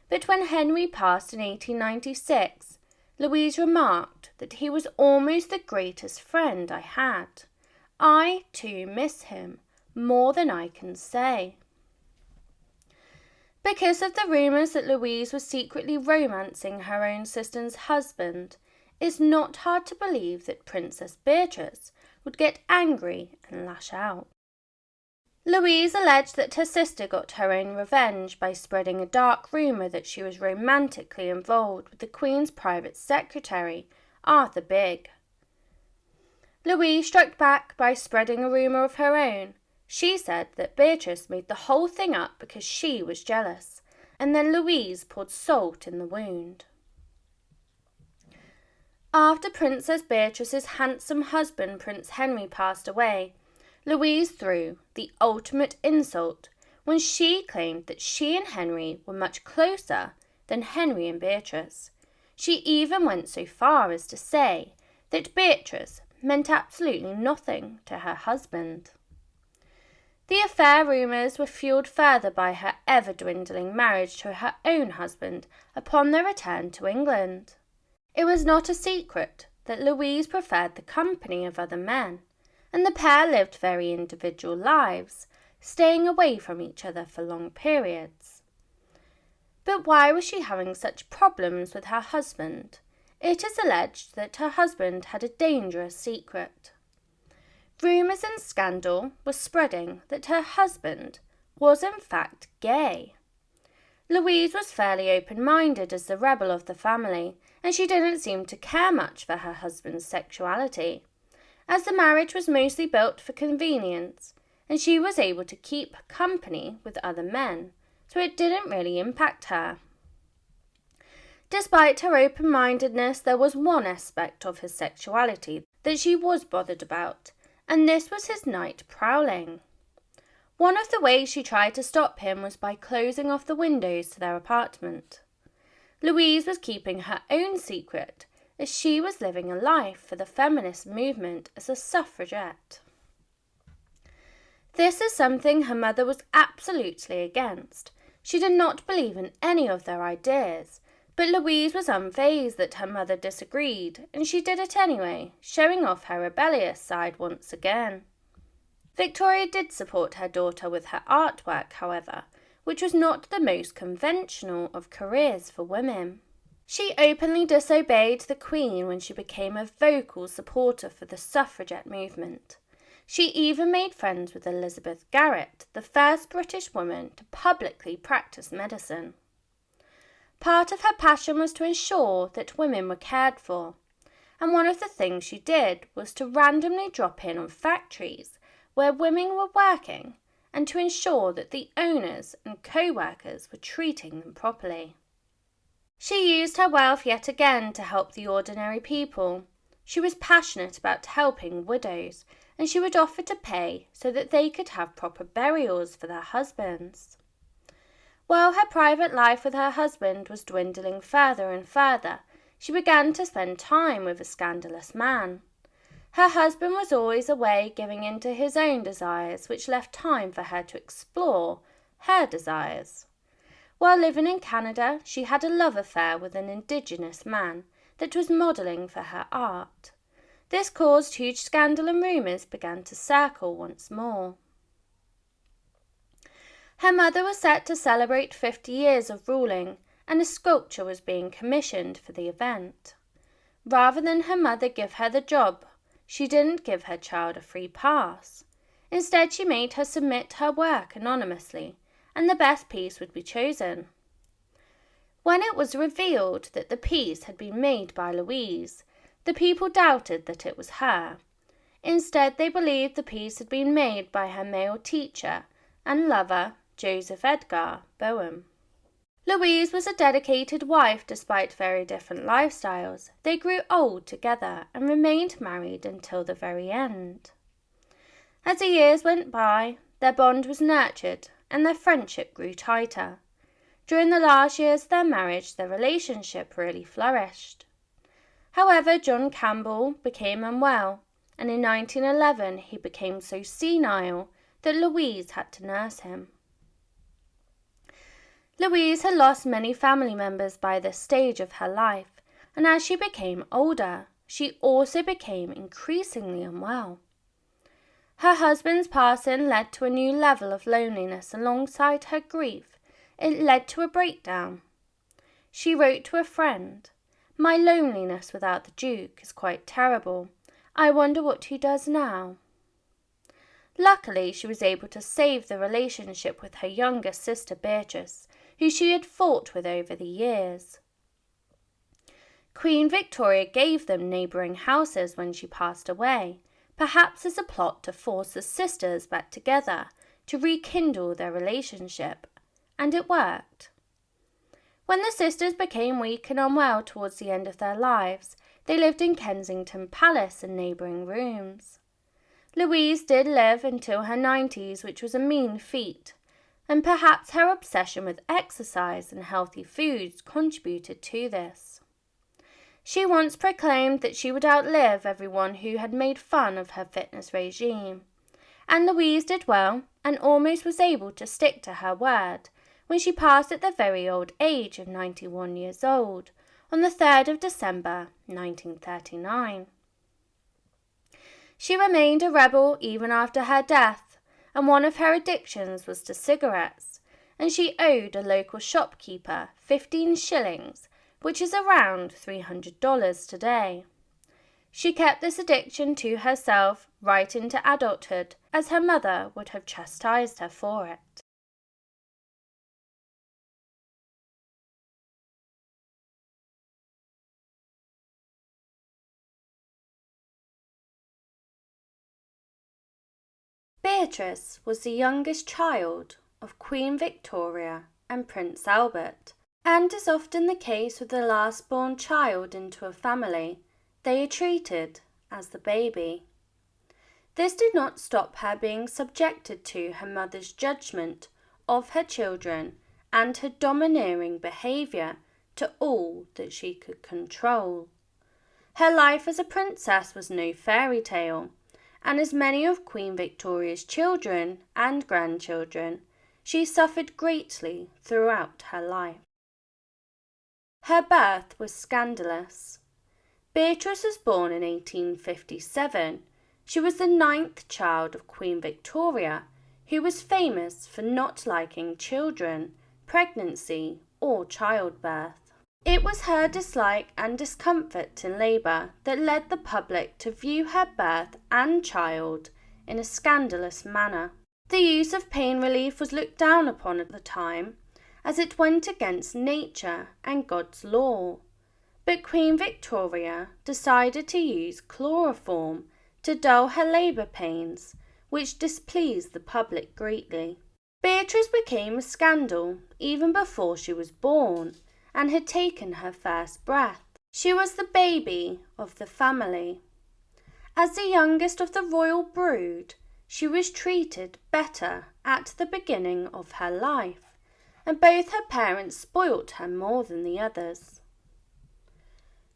But when Henry passed in 1896, Louise remarked that he was almost the greatest friend I had. I too miss him, more than I can say. Because of the rumours that Louise was secretly romancing her own sister's husband, it's not hard to believe that Princess Beatrice would get angry and lash out. Louise alleged that her sister got her own revenge by spreading a dark rumour that she was romantically involved with the Queen's private secretary, Arthur Bigg. Louise struck back by spreading a rumour of her own. She said that Beatrice made the whole thing up because she was jealous, and then Louise poured salt in the wound. After Princess Beatrice's handsome husband Prince Henry passed away, Louise threw the ultimate insult when she claimed that she and Henry were much closer than Henry and Beatrice. She even went so far as to say that Beatrice meant absolutely nothing to her husband. The affair rumours were fuelled further by her ever-dwindling marriage to her own husband upon their return to England. It was not a secret that Louise preferred the company of other men, and the pair lived very individual lives, staying away from each other for long periods. But why was she having such problems with her husband? It is alleged that her husband had a dangerous secret. Rumours and scandal were spreading that her husband was in fact gay. Louise was fairly open-minded as the rebel of the family, and she didn't seem to care much for her husband's sexuality, as the marriage was mostly built for convenience, and she was able to keep company with other men, so it didn't really impact her. Despite her open-mindedness, there was one aspect of his sexuality that she was bothered about, and this was his night prowling. One of the ways she tried to stop him was by closing off the windows to their apartment. Louise was keeping her own secret, as she was living a life for the feminist movement as a suffragette. This is something her mother was absolutely against. She did not believe in any of their ideas, but Louise was unfazed that her mother disagreed, and she did it anyway, showing off her rebellious side once again. Victoria did support her daughter with her artwork, however, which was not the most conventional of careers for women. She openly disobeyed the Queen when she became a vocal supporter for the suffragette movement. She even made friends with Elizabeth Garrett, the first British woman to publicly practice medicine. Part of her passion was to ensure that women were cared for, and one of the things she did was to randomly drop in on factories where women were working and to ensure that the owners and co-workers were treating them properly. She used her wealth yet again to help the ordinary people. She was passionate about helping widows, and she would offer to pay so that they could have proper burials for their husbands. While her private life with her husband was dwindling further and further, she began to spend time with a scandalous man. Her husband was always away giving in to his own desires, which left time for her to explore her desires. While living in Canada, she had a love affair with an Indigenous man that was modelling for her art. This caused huge scandal, and rumours began to circle once more. Her mother was set to celebrate 50 years of ruling, and a sculpture was being commissioned for the event. Rather than her mother give her the job, she didn't give her child a free pass. Instead, she made her submit her work anonymously, and the best piece would be chosen. When it was revealed that the piece had been made by Louise, the people doubted that it was her. Instead, they believed the piece had been made by her male teacher and lover, Joseph Edgar Boehm. Louise was a dedicated wife despite very different lifestyles. They grew old together and remained married until the very end. As the years went by, their bond was nurtured and their friendship grew tighter. During the last years of their marriage, their relationship really flourished. However, John Campbell became unwell, and in 1911 he became so senile that Louise had to nurse him. Louise had lost many family members by this stage of her life, and as she became older, she also became increasingly unwell. Her husband's passing led to a new level of loneliness alongside her grief. It led to a breakdown. She wrote to a friend, "My loneliness without the Duke is quite terrible. I wonder what he does now." Luckily, she was able to save the relationship with her younger sister Beatrice, who she had fought with over the years. Queen Victoria gave them neighbouring houses when she passed away, perhaps as a plot to force the sisters back together to rekindle their relationship, and it worked. When the sisters became weak and unwell towards the end of their lives, they lived in Kensington Palace in neighbouring rooms. Louise did live until her 90s, which was a mean feat, and perhaps her obsession with exercise and healthy foods contributed to this. She once proclaimed that she would outlive everyone who had made fun of her fitness regime, and Louise did well and almost was able to stick to her word when she passed at the very old age of 91 years old on the 3rd of December 1939. She remained a rebel even after her death, and one of her addictions was to cigarettes, and she owed a local shopkeeper 15 shillings, which is around $300 today. She kept this addiction to herself right into adulthood, as her mother would have chastised her for it. Beatrice was the youngest child of Queen Victoria and Prince Albert, and as often the case with the last-born child into a family, they are treated as the baby. This did not stop her being subjected to her mother's judgment of her children and her domineering behaviour to all that she could control. Her life as a princess was no fairy tale, and as many of Queen Victoria's children and grandchildren, she suffered greatly throughout her life. Her birth was scandalous. Beatrice was born in 1857. She was the 9th child of Queen Victoria, who was famous for not liking children, pregnancy, or childbirth. It was her dislike and discomfort in labour that led the public to view her birth and child in a scandalous manner. The use of pain relief was looked down upon at the time, as it went against nature and God's law. But Queen Victoria decided to use chloroform to dull her labour pains, which displeased the public greatly. Beatrice became a scandal even before she was born and had taken her first breath. She was the baby of the family. As the youngest of the royal brood, she was treated better at the beginning of her life, and both her parents spoilt her more than the others.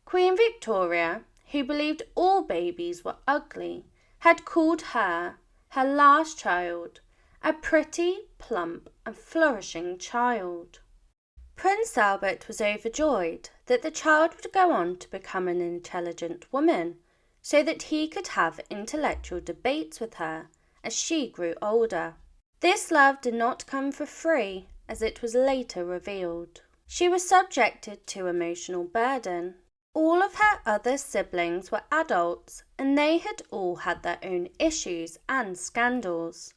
Queen Victoria, who believed all babies were ugly, had called her last child, a pretty, plump and flourishing child. Prince Albert was overjoyed that the child would go on to become an intelligent woman, so that he could have intellectual debates with her as she grew older. This love did not come for free, as it was later revealed. She was subjected to emotional burden. All of her other siblings were adults, and they had all had their own issues and scandals.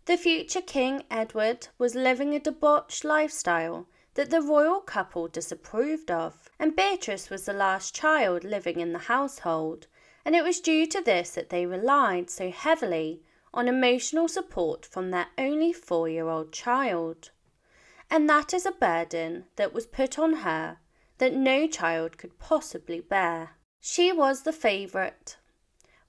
The future King Edward was living a debauched lifestyle that the royal couple disapproved of, and Beatrice was the last child living in the household, and it was due to this that they relied so heavily on emotional support from their only 4-year-old child. And that is a burden that was put on her that no child could possibly bear. She was the favourite.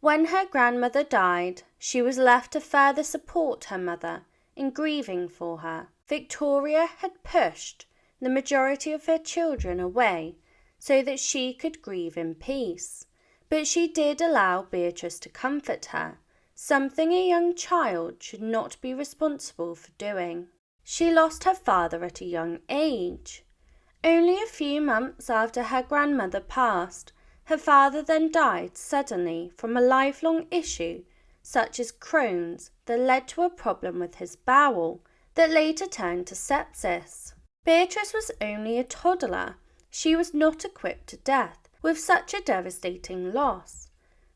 When her grandmother died, she was left to further support her mother in grieving for her. Victoria had pushed the majority of her children away so that she could grieve in peace, but she did allow Beatrice to comfort her, something a young child should not be responsible for doing. She lost her father at a young age. Only a few months after her grandmother passed, her father then died suddenly from a lifelong issue such as Crohn's that led to a problem with his bowel that later turned to sepsis. Beatrice was only a toddler. She was not equipped to death with such a devastating loss.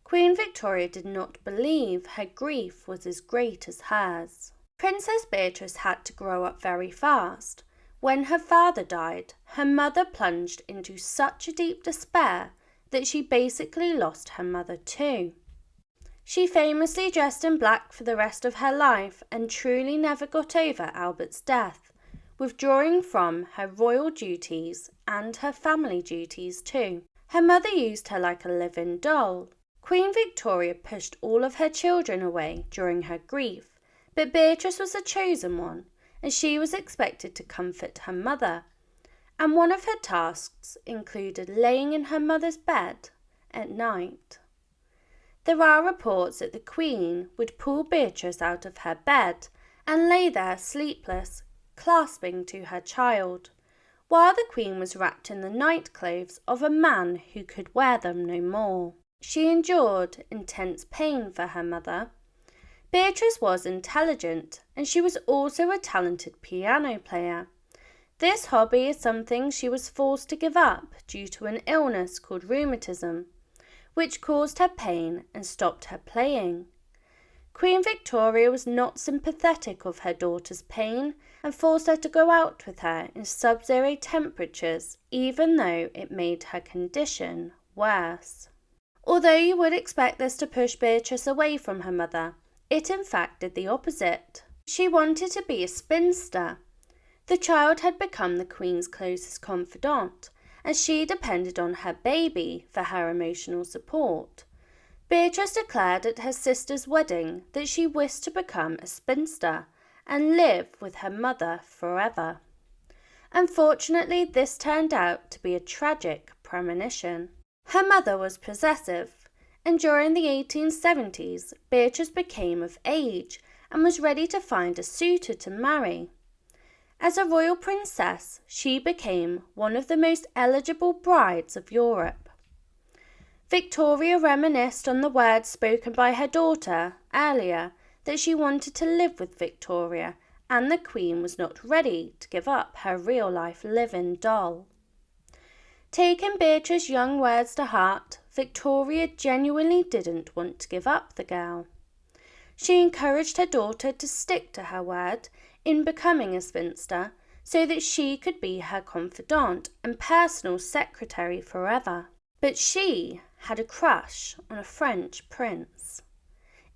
Queen Victoria did not believe her grief was as great as hers. Princess Beatrice had to grow up very fast. When her father died, her mother plunged into such a deep despair that she basically lost her mother too. She famously dressed in black for the rest of her life and truly never got over Albert's death, withdrawing from her royal duties and her family duties too. Her mother used her like a live-in doll. Queen Victoria pushed all of her children away during her grief, but Beatrice was the chosen one, and she was expected to comfort her mother, and one of her tasks included laying in her mother's bed at night. There are reports that the Queen would pull Beatrice out of her bed and lay there sleepless, clasping to her child, while the Queen was wrapped in the night clothes of a man who could wear them no more. She endured intense pain for her mother. Beatrice was intelligent, and she was also a talented piano player. This hobby is something she was forced to give up due to an illness called rheumatism, which caused her pain and stopped her playing. Queen Victoria was not sympathetic of her daughter's pain and forced her to go out with her in sub-zero temperatures, even though it made her condition worse. Although you would expect this to push Beatrice away from her mother, it in fact did the opposite. She wanted to be a spinster. The child had become the Queen's closest confidant, and she depended on her baby for her emotional support. Beatrice declared at her sister's wedding that she wished to become a spinster and live with her mother forever. Unfortunately, this turned out to be a tragic premonition. Her mother was possessive, and during the 1870s, Beatrice became of age and was ready to find a suitor to marry. As a royal princess, she became one of the most eligible brides of Europe. Victoria reminisced on the words spoken by her daughter earlier that she wanted to live with Victoria, and the Queen was not ready to give up her real-life live-in doll. Taking Beatrice's young words to heart, Victoria genuinely didn't want to give up the girl. She encouraged her daughter to stick to her word in becoming a spinster so that she could be her confidant and personal secretary forever. But she had a crush on a French prince.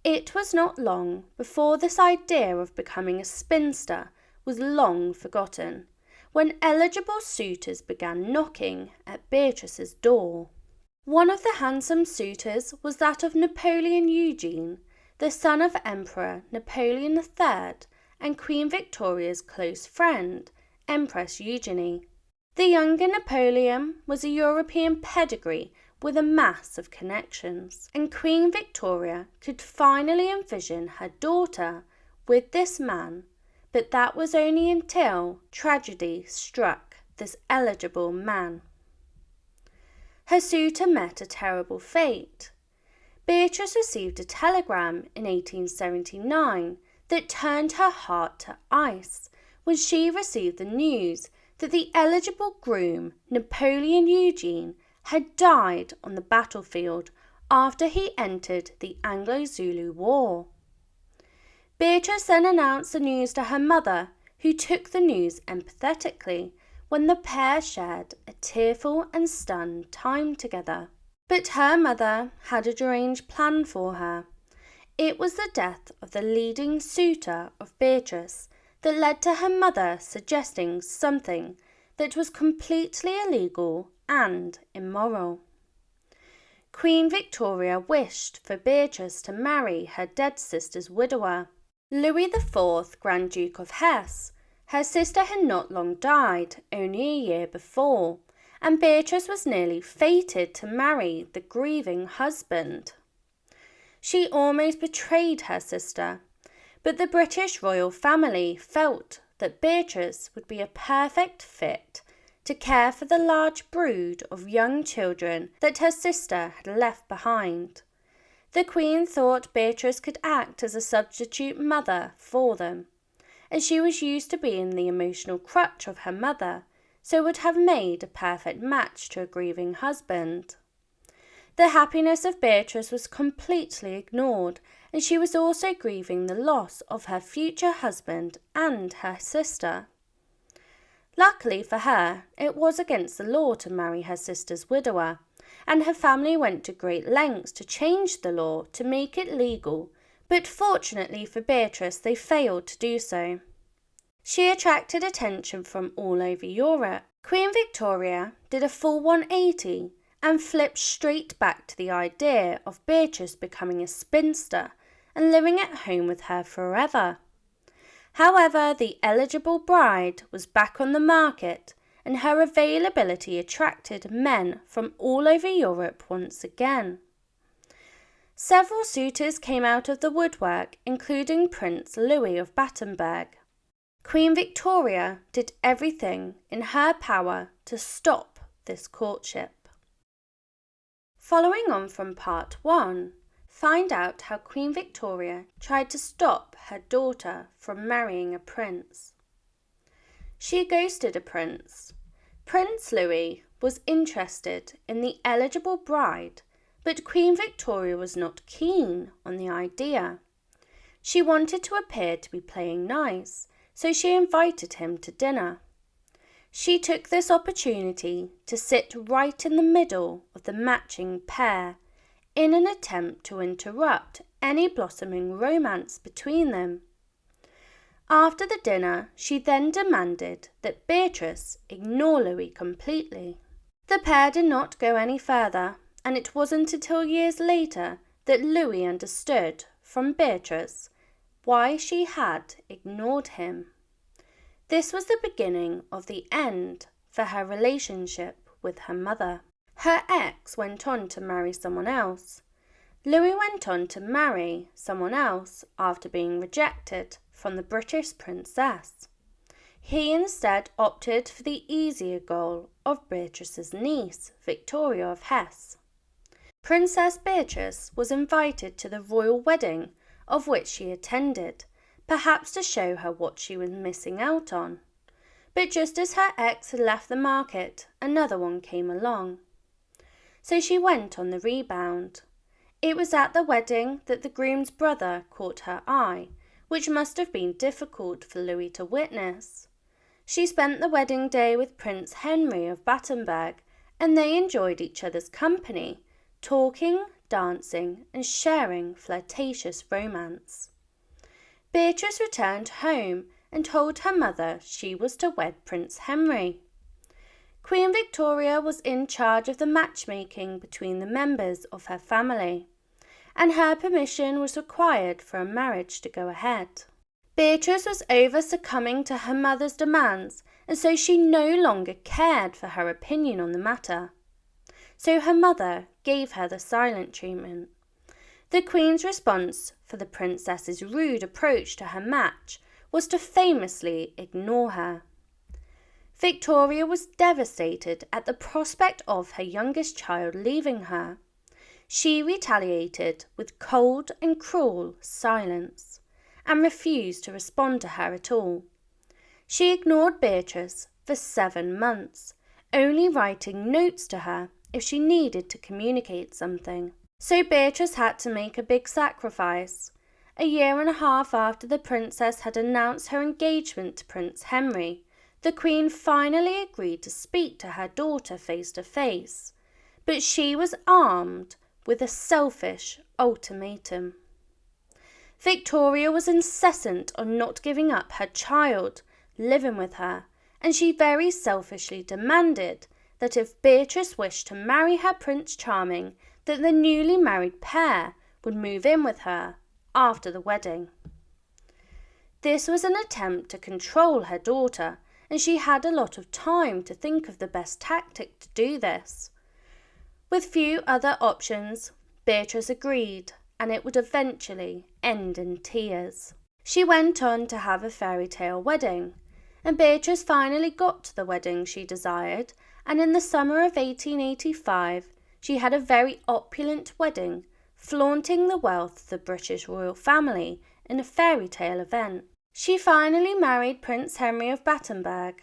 It was not long before this idea of becoming a spinster was long forgotten, when eligible suitors began knocking at Beatrice's door. One of the handsome suitors was that of Napoleon Eugene, the son of Emperor Napoleon III and Queen Victoria's close friend, Empress Eugenie. The younger Napoleon was a European pedigree with a mass of connections, and Queen Victoria could finally envision her daughter with this man, but that was only until tragedy struck this eligible man. Her suitor met a terrible fate. Beatrice received a telegram in 1879 that turned her heart to ice when she received the news that the eligible groom, Napoleon Eugene, had died on the battlefield after he entered the Anglo-Zulu War. Beatrice then announced the news to her mother, who took the news empathetically, when the pair shared a tearful and stunned time together. But her mother had a deranged plan for her. It was the death of the leading suitor of Beatrice that led to her mother suggesting something that was completely illegal and immoral. Queen Victoria wished for Beatrice to marry her dead sister's widower. Louis IV, Grand Duke of Hesse, her sister had not long died, only a year before, and Beatrice was nearly fated to marry the grieving husband. She almost betrayed her sister, but the British royal family felt that Beatrice would be a perfect fit to care for the large brood of young children that her sister had left behind. The Queen thought Beatrice could act as a substitute mother for them, as she was used to being the emotional crutch of her mother, so would have made a perfect match to a grieving husband. The happiness of Beatrice was completely ignored, and she was also grieving the loss of her future husband and her sister. Luckily for her, it was against the law to marry her sister's widower, and her family went to great lengths to change the law to make it legal, but fortunately for Beatrice they failed to do so. She attracted attention from all over Europe. Queen Victoria did a full 180 and flipped straight back to the idea of Beatrice becoming a spinster and living at home with her forever. However, the eligible bride was back on the market, and her availability attracted men from all over Europe once again. Several suitors came out of the woodwork, including Prince Louis of Battenberg. Queen Victoria did everything in her power to stop this courtship. Following on from part 1, find out how Queen Victoria tried to stop her daughter from marrying a prince. She ghosted a prince. Prince Louis was interested in the eligible bride, but Queen Victoria was not keen on the idea. She wanted to appear to be playing nice, so she invited him to dinner. She took this opportunity to sit right in the middle of the matching pair in an attempt to interrupt any blossoming romance between them. After the dinner, she then demanded that Beatrice ignore Louis completely. The pair did not go any further, and it wasn't until years later that Louis understood from Beatrice why she had ignored him. This was the beginning of the end for her relationship with her mother. Her ex went on to marry someone else. Louis went on to marry someone else after being rejected from the British princess. He instead opted for the easier goal of Beatrice's niece, Victoria of Hesse. Princess Beatrice was invited to the royal wedding, of which she attended, perhaps to show her what she was missing out on. But just as her ex had left the market, another one came along. So she went on the rebound. It was at the wedding that the groom's brother caught her eye, which must have been difficult for Louis to witness. She spent the wedding day with Prince Henry of Battenberg, and they enjoyed each other's company, talking, dancing, and sharing flirtatious romance. Beatrice returned home and told her mother she was to wed Prince Henry. Queen Victoria was in charge of the matchmaking between the members of her family, and her permission was required for a marriage to go ahead. Beatrice was over succumbing to her mother's demands, and so she no longer cared for her opinion on the matter. So her mother gave her the silent treatment. The Queen's response for the princess's rude approach to her match was to famously ignore her. Victoria was devastated at the prospect of her youngest child leaving her. She retaliated with cold and cruel silence and refused to respond to her at all. She ignored Beatrice for 7 months, only writing notes to her if she needed to communicate something. So Beatrice had to make a big sacrifice. A year and a half after the princess had announced her engagement to Prince Henry, the Queen finally agreed to speak to her daughter face to face, but she was armed with a selfish ultimatum. Victoria was insistent on not giving up her child living with her, and she very selfishly demanded that if Beatrice wished to marry her Prince Charming, that the newly married pair would move in with her after the wedding. This was an attempt to control her daughter, and she had a lot of time to think of the best tactic to do this. With few other options, Beatrice agreed, and it would eventually end in tears. She went on to have a fairy tale wedding, and Beatrice finally got to the wedding she desired, and in the summer of 1885 she had a very opulent wedding, flaunting the wealth of the British royal family in a fairy tale event. She finally married Prince Henry of Battenberg,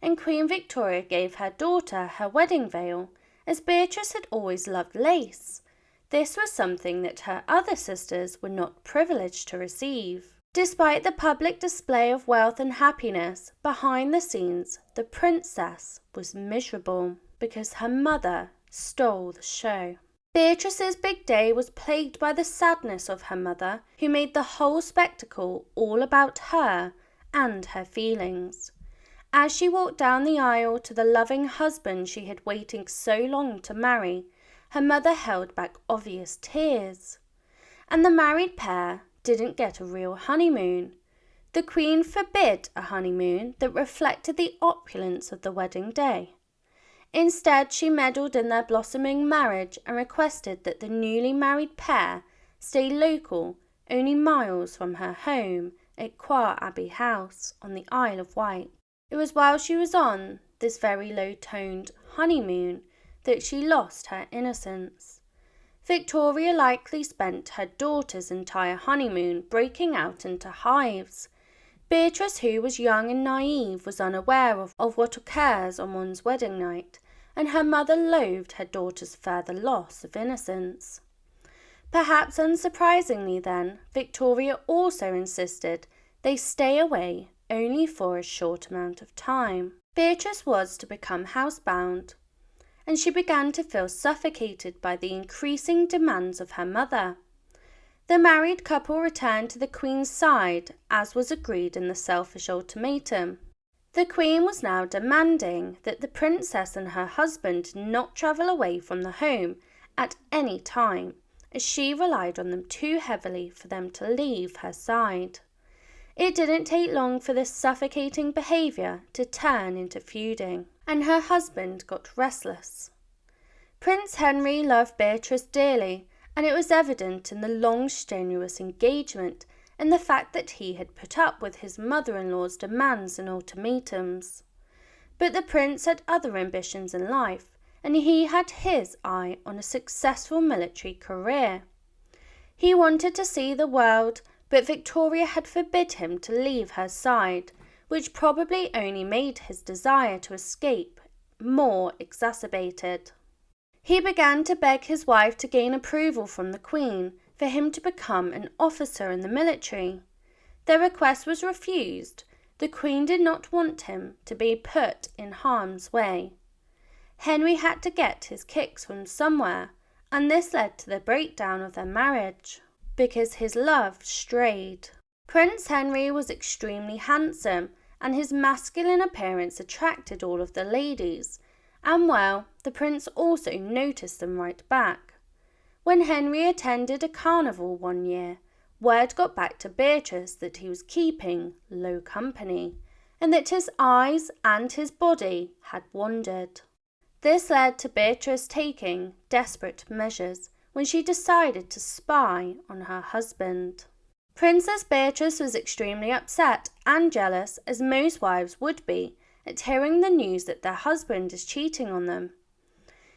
and Queen Victoria gave her daughter her wedding veil, as Beatrice had always loved lace. This was something that her other sisters were not privileged to receive. Despite the public display of wealth and happiness, behind the scenes, the princess was miserable because her mother stole the show. Beatrice's big day was plagued by the sadness of her mother, who made the whole spectacle all about her and her feelings. As she walked down the aisle to the loving husband she had waited so long to marry, her mother held back obvious tears. And the married pair didn't get a real honeymoon. The Queen forbid a honeymoon that reflected the opulence of the wedding day. Instead, she meddled in their blossoming marriage and requested that the newly married pair stay local, only miles from her home at Qua Abbey House on the Isle of Wight. It was while she was on this very low-toned honeymoon that she lost her innocence. Victoria likely spent her daughter's entire honeymoon breaking out into hives. Beatrice, who was young and naive, was unaware of what occurs on one's wedding night, and her mother loathed her daughter's further loss of innocence. Perhaps unsurprisingly then, Victoria also insisted they stay away only for a short amount of time. Beatrice was to become housebound, and she began to feel suffocated by the increasing demands of her mother. The married couple returned to the Queen's side, as was agreed in the selfish ultimatum. The Queen was now demanding that the princess and her husband not travel away from the home at any time, as she relied on them too heavily for them to leave her side. It didn't take long for this suffocating behaviour to turn into feuding, and her husband got restless. Prince Henry loved Beatrice dearly, and it was evident in the long strenuous engagement and the fact that he had put up with his mother-in-law's demands and ultimatums. But the prince had other ambitions in life, and he had his eye on a successful military career. He wanted to see the world, but Victoria had forbid him to leave her side, which probably only made his desire to escape more exacerbated. He began to beg his wife to gain approval from the Queen for him to become an officer in the military. Their request was refused. The Queen did not want him to be put in harm's way. Henry had to get his kicks from somewhere, and this led to the breakdown of their marriage, because his love strayed. Prince Henry was extremely handsome, and his masculine appearance attracted all of the ladies, and well, the prince also noticed them right back. When Henry attended a carnival one year, word got back to Beatrice that he was keeping low company, and that his eyes and his body had wandered. This led to Beatrice taking desperate measures when she decided to spy on her husband. Princess Beatrice was extremely upset and jealous, as most wives would be, at hearing the news that their husband is cheating on them.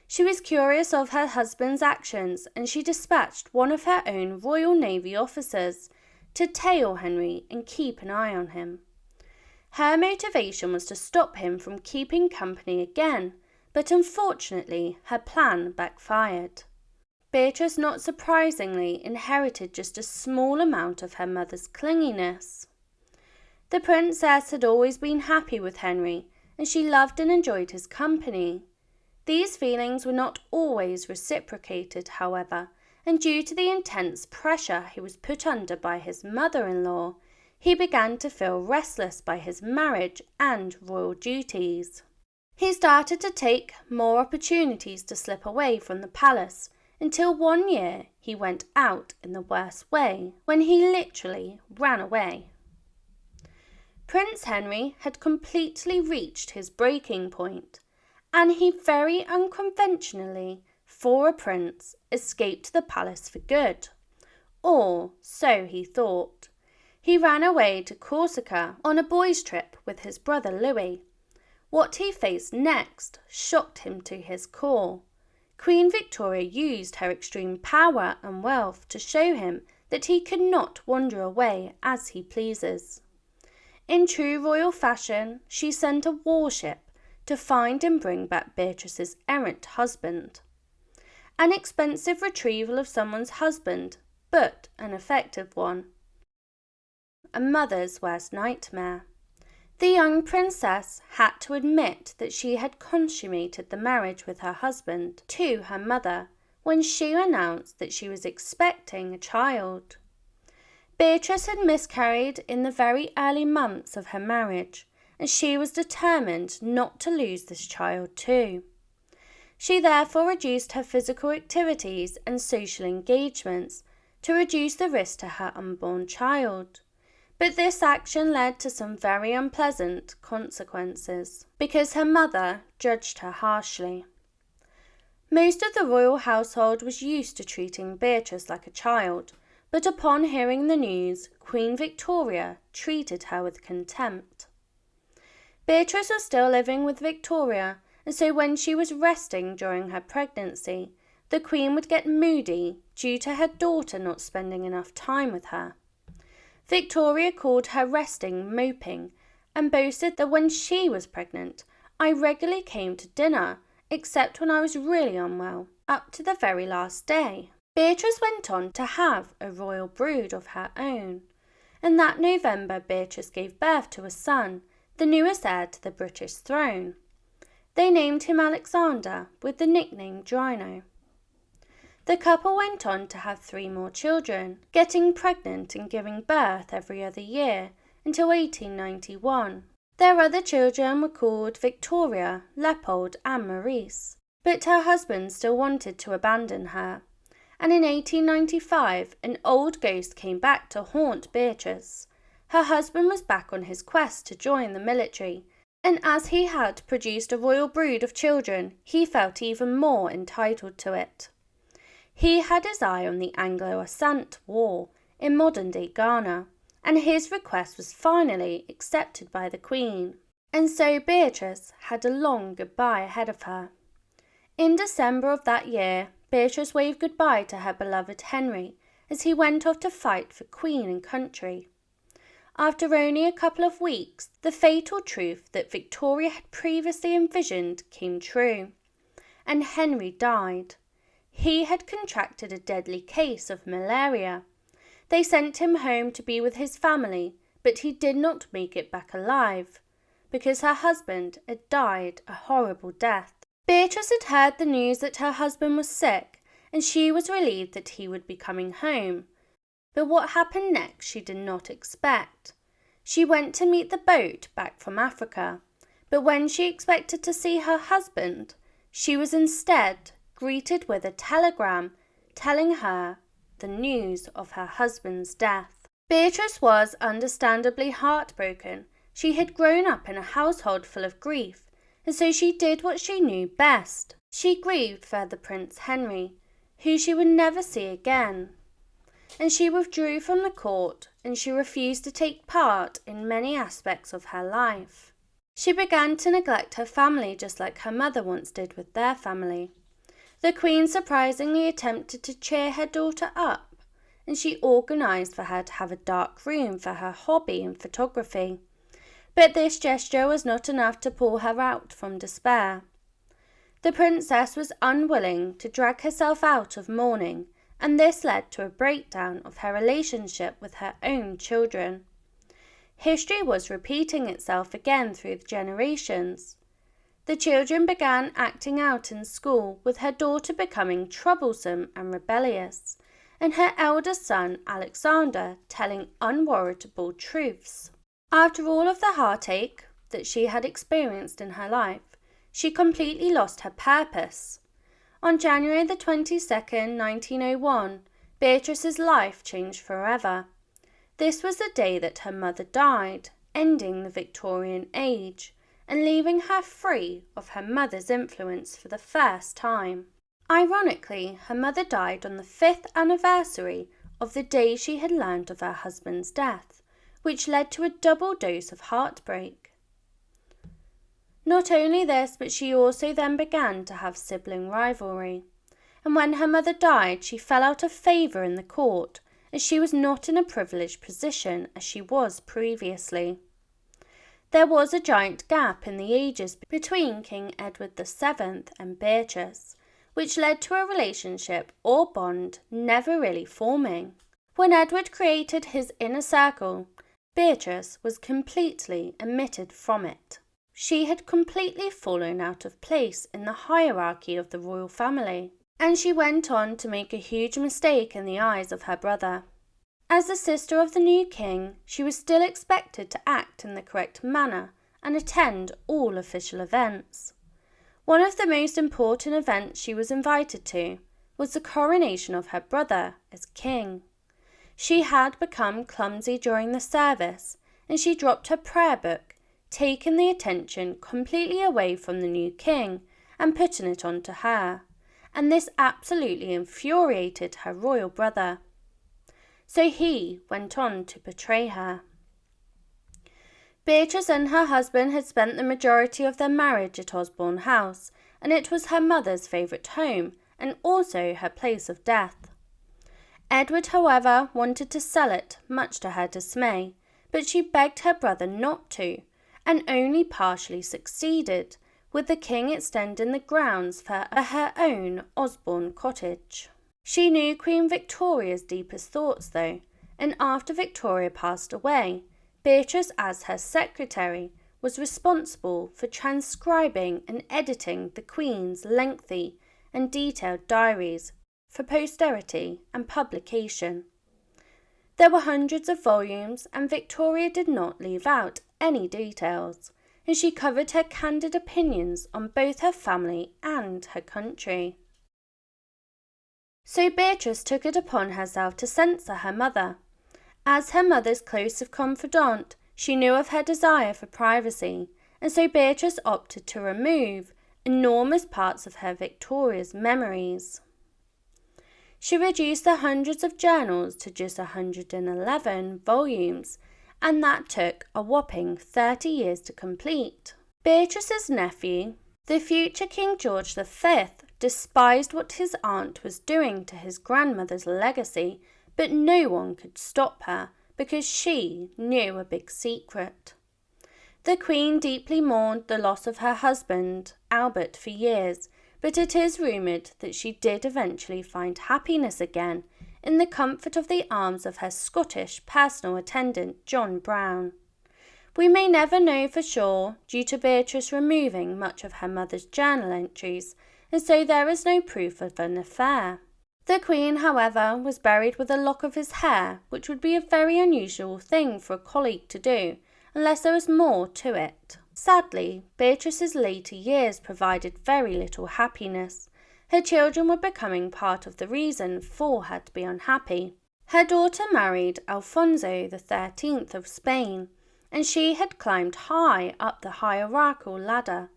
She was curious of her husband's actions, and she dispatched one of her own Royal Navy officers to tail Henry and keep an eye on him. Her motivation was to stop him from keeping company again, but unfortunately her plan backfired. Beatrice, not surprisingly, inherited just a small amount of her mother's clinginess. The princess had always been happy with Henry, and she loved and enjoyed his company. These feelings were not always reciprocated, however, and due to the intense pressure he was put under by his mother-in-law, he began to feel restless by his marriage and royal duties. He started to take more opportunities to slip away from the palace, until one year he went out in the worst way, when he literally ran away. Prince Henry had completely reached his breaking point, and he very unconventionally, for a prince, escaped the palace for good. Or so he thought. He ran away to Corsica on a boys' trip with his brother Louis. What he faced next shocked him to his core. Queen Victoria used her extreme power and wealth to show him that he could not wander away as he pleases. In true royal fashion, she sent a warship to find and bring back Beatrice's errant husband. An expensive retrieval of someone's husband, but an effective one. A mother's worst nightmare. The young princess had to admit that she had consummated the marriage with her husband to her mother when she announced that she was expecting a child. Beatrice had miscarried in the very early months of her marriage, and she was determined not to lose this child too. She therefore reduced her physical activities and social engagements to reduce the risk to her unborn child. But this action led to some very unpleasant consequences, because her mother judged her harshly. Most of the royal household was used to treating Beatrice like a child, but upon hearing the news, Queen Victoria treated her with contempt. Beatrice was still living with Victoria, and so when she was resting during her pregnancy, the Queen would get moody due to her daughter not spending enough time with her. Victoria called her resting moping, and boasted that when she was pregnant, I regularly came to dinner, except when I was really unwell, up to the very last day. Beatrice went on to have a royal brood of her own, and that November Beatrice gave birth to a son, the newest heir to the British throne. They named him Alexander, with the nickname Drino. The couple went on to have 3 more children, getting pregnant and giving birth every other year until 1891. Their other children were called Victoria, Leopold and Maurice, but her husband still wanted to abandon her, and in 1895 an old ghost came back to haunt Beatrice. Her husband was back on his quest to join the military, and as he had produced a royal brood of children, he felt even more entitled to it. He had his eye on the Anglo-Asante War in modern-day Ghana, and his request was finally accepted by the Queen, and so Beatrice had a long goodbye ahead of her. In December of that year, Beatrice waved goodbye to her beloved Henry as he went off to fight for Queen and country. After only a couple of weeks, the fatal truth that Victoria had previously envisioned came true, and Henry died. He had contracted a deadly case of malaria. They sent him home to be with his family, but he did not make it back alive, because her husband had died a horrible death. Beatrice had heard the news that her husband was sick, and she was relieved that he would be coming home. But what happened next she did not expect. She went to meet the boat back from Africa, but when she expected to see her husband, she was instead greeted with a telegram telling her the news of her husband's death. Beatrice was understandably heartbroken. She had grown up in a household full of grief, and so she did what she knew best. She grieved for the Prince Henry, who she would never see again, and she withdrew from the court, and she refused to take part in many aspects of her life. She began to neglect her family just like her mother once did with their family. The Queen surprisingly attempted to cheer her daughter up, and she organised for her to have a dark room for her hobby in photography. But this gesture was not enough to pull her out from despair. The princess was unwilling to drag herself out of mourning, and this led to a breakdown of her relationship with her own children. History was repeating itself again through the generations. The children began acting out in school, with her daughter becoming troublesome and rebellious, and her eldest son, Alexander, telling unwarrantable truths. After all of the heartache that she had experienced in her life, she completely lost her purpose. On January the 22nd, 1901, Beatrice's life changed forever. This was the day that her mother died, ending the Victorian age, and leaving her free of her mother's influence for the first time. Ironically, her mother died on the 5th anniversary of the day she had learned of her husband's death, which led to a double dose of heartbreak. Not only this, but she also then began to have sibling rivalry, and when her mother died, she fell out of favour in the court, as she was not in a privileged position as she was previously. There was a giant gap in the ages between King Edward VII and Beatrice, which led to a relationship or bond never really forming. When Edward created his inner circle, Beatrice was completely omitted from it. She had completely fallen out of place in the hierarchy of the royal family, and she went on to make a huge mistake in the eyes of her brother. As the sister of the new king, she was still expected to act in the correct manner and attend all official events. One of the most important events she was invited to was the coronation of her brother as king. She had become clumsy during the service, and she dropped her prayer book, taking the attention completely away from the new king and putting it onto her, and this absolutely infuriated her royal brother. So he went on to betray her. Beatrice and her husband had spent the majority of their marriage at Osborne House, and it was her mother's favourite home and also her place of death. Edward, however, wanted to sell it, much to her dismay, but she begged her brother not to, and only partially succeeded, with the king extending the grounds for her own Osborne cottage. She knew Queen Victoria's deepest thoughts, though, and after Victoria passed away, Beatrice, as her secretary, was responsible for transcribing and editing the Queen's lengthy and detailed diaries for posterity and publication. There were hundreds of volumes, and Victoria did not leave out any details, and she covered her candid opinions on both her family and her country. So Beatrice took it upon herself to censor her mother. As her mother's closest confidant, she knew of her desire for privacy, and so Beatrice opted to remove enormous parts of her Victoria's memories. She reduced the hundreds of journals to just 111 volumes, and that took a whopping 30 years to complete. Beatrice's nephew, the future King George V, despised what his aunt was doing to his grandmother's legacy, but no one could stop her because she knew a big secret. The Queen deeply mourned the loss of her husband, Albert, for years, but it is rumoured that she did eventually find happiness again in the comfort of the arms of her Scottish personal attendant, John Brown. We may never know for sure, due to Beatrice removing much of her mother's journal entries, and so there is no proof of an affair. The Queen, however, was buried with a lock of his hair, which would be a very unusual thing for a colleague to do, unless there was more to it. Sadly, Beatrice's later years provided very little happiness. Her children were becoming part of the reason for her to be unhappy. Her daughter married Alfonso XIII of Spain, and she had climbed high up the hierarchical ladder.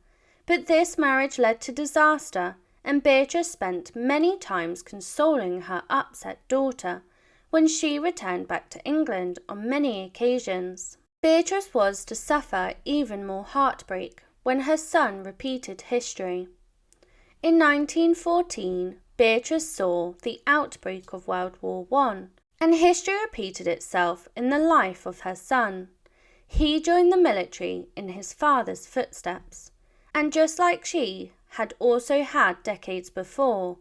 But this marriage led to disaster, and Beatrice spent many times consoling her upset daughter when she returned back to England on many occasions. Beatrice was to suffer even more heartbreak when her son repeated history. In 1914, Beatrice saw the outbreak of World War I, and history repeated itself in the life of her son. He joined the military in his father's footsteps, and just like she had also had decades before,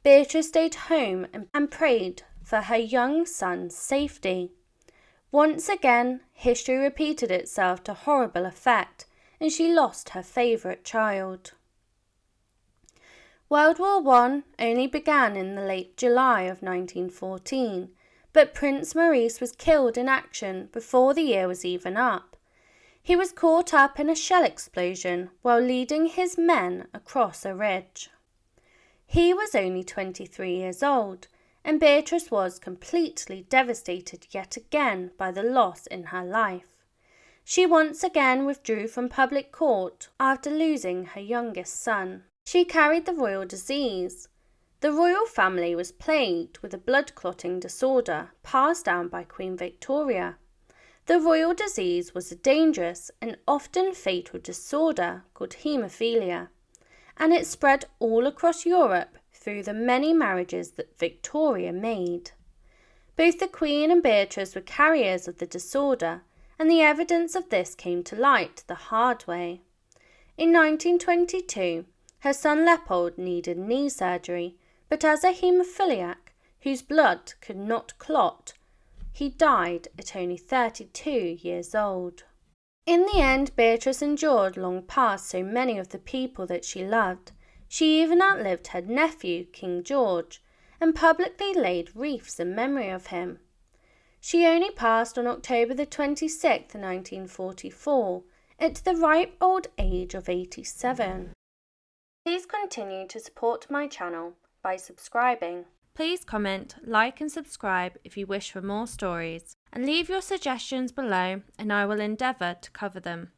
Beatrice stayed home and prayed for her young son's safety. Once again, history repeated itself to horrible effect, and she lost her favourite child. World War I only began in the late July of 1914, but Prince Maurice was killed in action before the year was even up. He was caught up in a shell explosion while leading his men across a ridge. He was only 23 years old, and Beatrice was completely devastated yet again by the loss in her life. She once again withdrew from public court after losing her youngest son. She carried the royal disease. The royal family was plagued with a blood clotting disorder passed down by Queen Victoria. The royal disease was a dangerous and often fatal disorder called haemophilia, and it spread all across Europe through the many marriages that Victoria made. Both the Queen and Beatrice were carriers of the disorder, and the evidence of this came to light the hard way. In 1922, her son Leopold needed knee surgery, but as a haemophiliac whose blood could not clot, he died at only 32 years old. In the end, Beatrice endured long past so many of the people that she loved. She even outlived her nephew, King George, and publicly laid wreaths in memory of him. She only passed on October the 26th, 1944, at the ripe old age of 87. Please continue to support my channel by subscribing. Please comment, like and subscribe if you wish for more stories, and leave your suggestions below and I will endeavour to cover them.